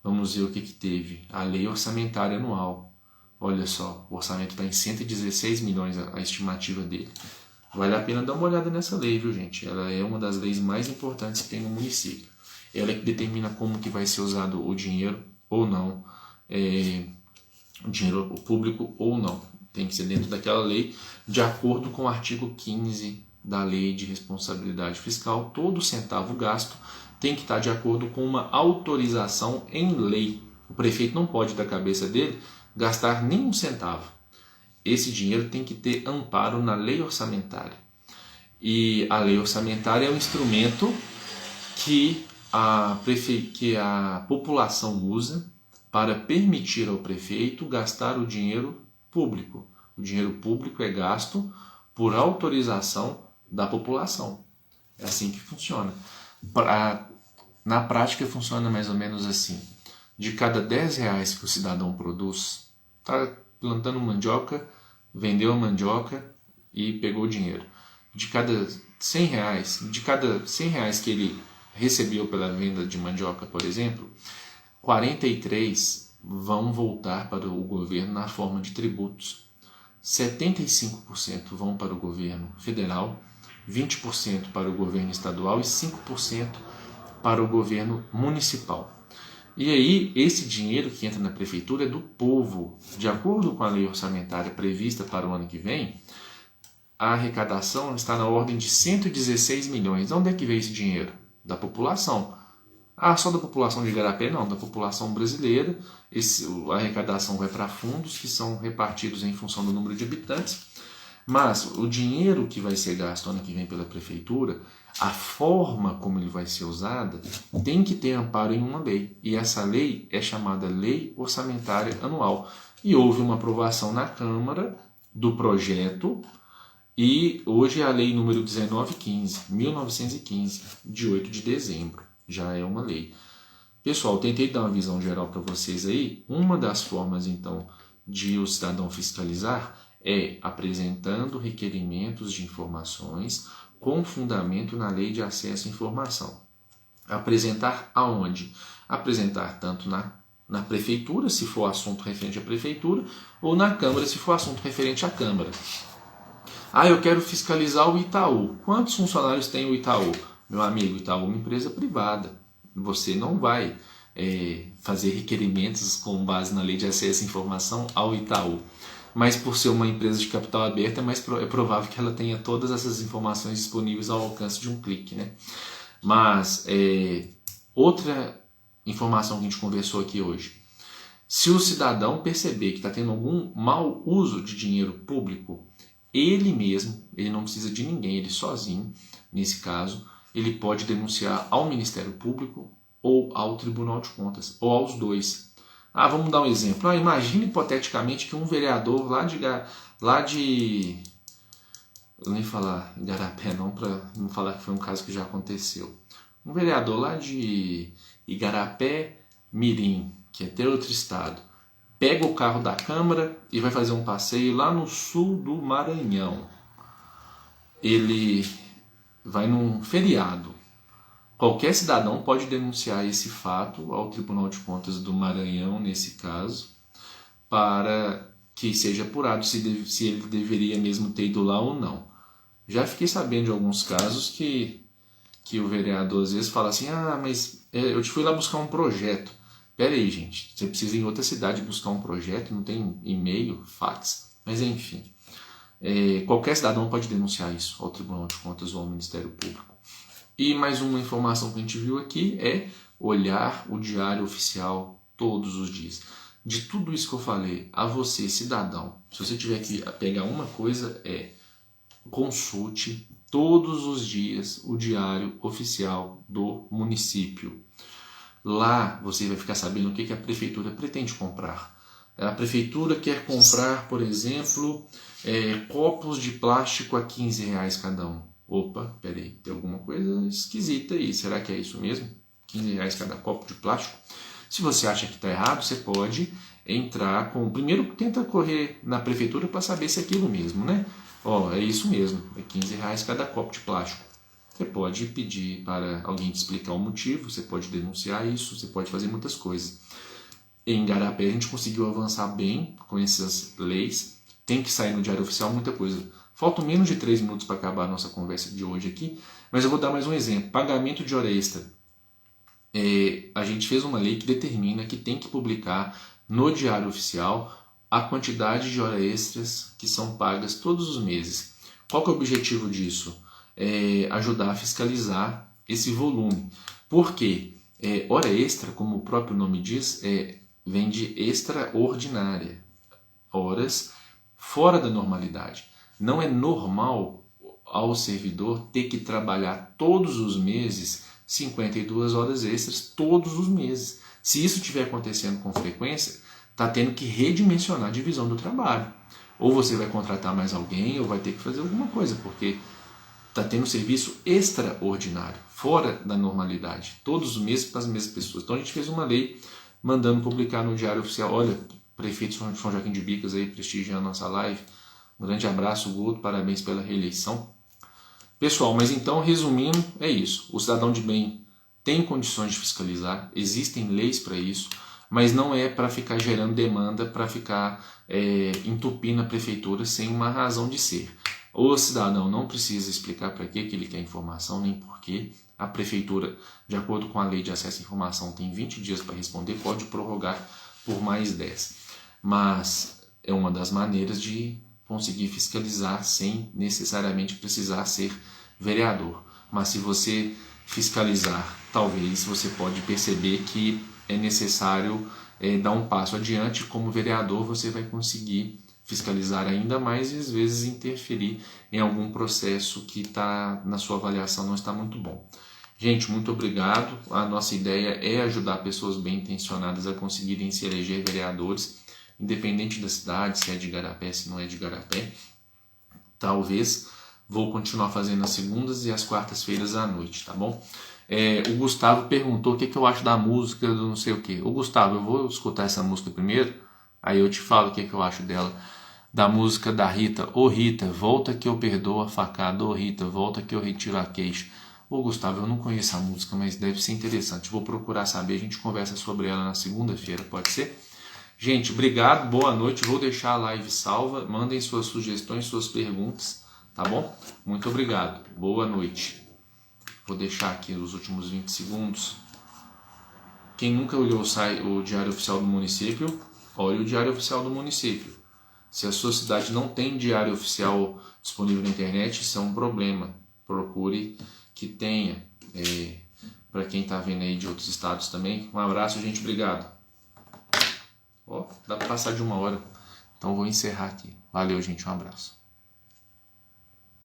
Vamos ver o que teve. A Lei Orçamentária Anual. Olha só, o orçamento está em 116 milhões, a estimativa dele. Vale a pena dar uma olhada nessa lei, viu, gente? Ela é uma das leis mais importantes que tem no município. Ela é que determina como que vai ser usado o dinheiro ou não, o dinheiro público ou não. Tem que ser dentro daquela lei, de acordo com o artigo 15 da Lei de Responsabilidade Fiscal. Todo centavo gasto tem que estar de acordo com uma autorização em lei. O prefeito não pode, da cabeça dele, gastar nem um centavo. Esse dinheiro tem que ter amparo na lei orçamentária. E a lei orçamentária é o instrumento que a população usa para permitir ao prefeito gastar o dinheiro público. O dinheiro público é gasto por autorização da população. É assim que funciona. Na prática funciona mais ou menos assim. De cada 10 reais que o cidadão produz, está plantando mandioca, vendeu a mandioca e pegou o dinheiro. De cada 100 reais que ele recebeu pela venda de mandioca, por exemplo, 43 vão voltar para o governo na forma de tributos. 75% vão para o governo federal, 20% para o governo estadual e 5% para o governo municipal. E aí, esse dinheiro que entra na prefeitura é do povo. De acordo com a lei orçamentária prevista para o ano que vem, a arrecadação está na ordem de 116 milhões. De onde é que veio esse dinheiro? Da população. Só da população de Igarapé? Não, da população brasileira. A arrecadação vai para fundos que são repartidos em função do número de habitantes. Mas o dinheiro que vai ser gasto ano que vem pela prefeitura, a forma como ele vai ser usada, tem que ter amparo em uma lei. E essa lei é chamada Lei Orçamentária Anual. E houve uma aprovação na Câmara do projeto, e hoje é a lei número 1915, de 8 de dezembro. Já é uma lei. Pessoal, tentei dar uma visão geral para vocês aí. Uma das formas, então, de o cidadão fiscalizar é apresentando requerimentos de informações com fundamento na Lei de Acesso à Informação. Apresentar aonde? Apresentar tanto na prefeitura, se for assunto referente à prefeitura, ou na Câmara, se for assunto referente à Câmara. Eu quero fiscalizar o Itaú. Quantos funcionários tem o Itaú? Meu amigo, Itaú é uma empresa privada. Você não vai fazer requerimentos com base na Lei de Acesso à Informação ao Itaú. Mas por ser uma empresa de capital aberto, é provável que ela tenha todas essas informações disponíveis ao alcance de um clique, né? Mas outra informação que a gente conversou aqui hoje. Se o cidadão perceber que está tendo algum mau uso de dinheiro público, ele mesmo, ele não precisa de ninguém, ele sozinho, nesse caso, ele pode denunciar ao Ministério Público ou ao Tribunal de Contas, ou aos dois. Vamos dar um exemplo. Imagine hipoteticamente que um vereador lá de eu nem falar Igarapé não, para não falar que foi um caso que já aconteceu. Um vereador lá de Igarapé Mirim, que é até outro estado, pega o carro da Câmara e vai fazer um passeio lá no sul do Maranhão. Ele vai num feriado. Qualquer cidadão pode denunciar esse fato ao Tribunal de Contas do Maranhão, nesse caso, para que seja apurado se ele deveria mesmo ter ido lá ou não. Já fiquei sabendo de alguns casos que o vereador às vezes fala assim, mas eu te fui lá buscar um projeto. Pera aí, gente, você precisa ir em outra cidade buscar um projeto, não tem e-mail, fax, mas enfim. Qualquer cidadão pode denunciar isso ao Tribunal de Contas ou ao Ministério Público. E mais uma informação que a gente viu aqui é olhar o Diário Oficial todos os dias. De tudo isso que eu falei, a você, cidadão, se você tiver que pegar uma coisa, consulte todos os dias o Diário Oficial do município. Lá você vai ficar sabendo o que a prefeitura pretende comprar. A prefeitura quer comprar, por exemplo, copos de plástico a R$15 cada um. Opa, peraí, tem alguma coisa esquisita aí. Será que é isso mesmo? R$15 cada copo de plástico? Se você acha que está errado, você pode entrar com... Primeiro, tenta correr na prefeitura para saber se é aquilo mesmo, né? É isso mesmo, é R$15 cada copo de plástico. Você pode pedir para alguém te explicar o motivo, você pode denunciar isso, você pode fazer muitas coisas. Em Igarapé a gente conseguiu avançar bem com essas leis. Tem que sair no Diário Oficial muita coisa. Faltam menos de 3 minutos para acabar a nossa conversa de hoje aqui, mas eu vou dar mais um exemplo. Pagamento de hora extra. A gente fez uma lei que determina que tem que publicar no Diário Oficial a quantidade de horas extras que são pagas todos os meses. Qual que é o objetivo disso? Ajudar a fiscalizar esse volume. Por quê? Hora extra, como o próprio nome diz, vem de extraordinária. Horas fora da normalidade. Não é normal ao servidor ter que trabalhar todos os meses 52 horas extras todos os meses. Se isso estiver acontecendo com frequência, está tendo que redimensionar a divisão do trabalho. Ou você vai contratar mais alguém, ou vai ter que fazer alguma coisa, porque está tendo serviço extraordinário, fora da normalidade, todos os meses para as mesmas pessoas. Então a gente fez uma lei mandando publicar no Diário Oficial. Olha, prefeito São Joaquim de Bicas aí prestigiando a nossa live. Um grande abraço, Guto, parabéns pela reeleição. Pessoal, mas então, resumindo, é isso. O cidadão de bem tem condições de fiscalizar, existem leis para isso, mas não é para ficar gerando demanda, para ficar entupindo a prefeitura sem uma razão de ser. O cidadão não precisa explicar para que ele quer informação, nem por quê. A prefeitura, de acordo com a lei de acesso à informação, tem 20 dias para responder, pode prorrogar por mais 10. Mas é uma das maneiras de conseguir fiscalizar sem necessariamente precisar ser vereador. Mas se você fiscalizar, talvez você pode perceber que é necessário dar um passo adiante. Como vereador, você vai conseguir fiscalizar ainda mais e às vezes interferir em algum processo que na sua avaliação não está muito bom. Gente, muito obrigado. A nossa ideia é ajudar pessoas bem intencionadas a conseguirem se eleger vereadores, independente da cidade, se é de Igarapé, se não é de Igarapé. Talvez vou continuar fazendo as segundas e as quartas-feiras à noite, tá bom? O Gustavo perguntou o que eu acho da música do não sei o que. Gustavo, eu vou escutar essa música primeiro, aí eu te falo o que eu acho dela. Da música da Rita. Ô Rita, volta que eu perdoo a facada. Ô Rita, volta que eu retiro a queixa. Gustavo, eu não conheço a música, mas deve ser interessante. Vou procurar saber, a gente conversa sobre ela na segunda-feira, pode ser? Gente, obrigado, boa noite. Vou deixar a live salva. Mandem suas sugestões, suas perguntas, tá bom? Muito obrigado. Boa noite. Vou deixar aqui os últimos 20 segundos. Quem nunca olhou o Diário Oficial do Município, olhe o Diário Oficial do Município. Se a sua cidade não tem Diário Oficial disponível na internet, isso é um problema. Procure que tenha. Para quem está vendo aí de outros estados também. Um abraço, gente. Obrigado. Dá para passar de 1 hora. Então vou encerrar aqui. Valeu, gente. Um abraço.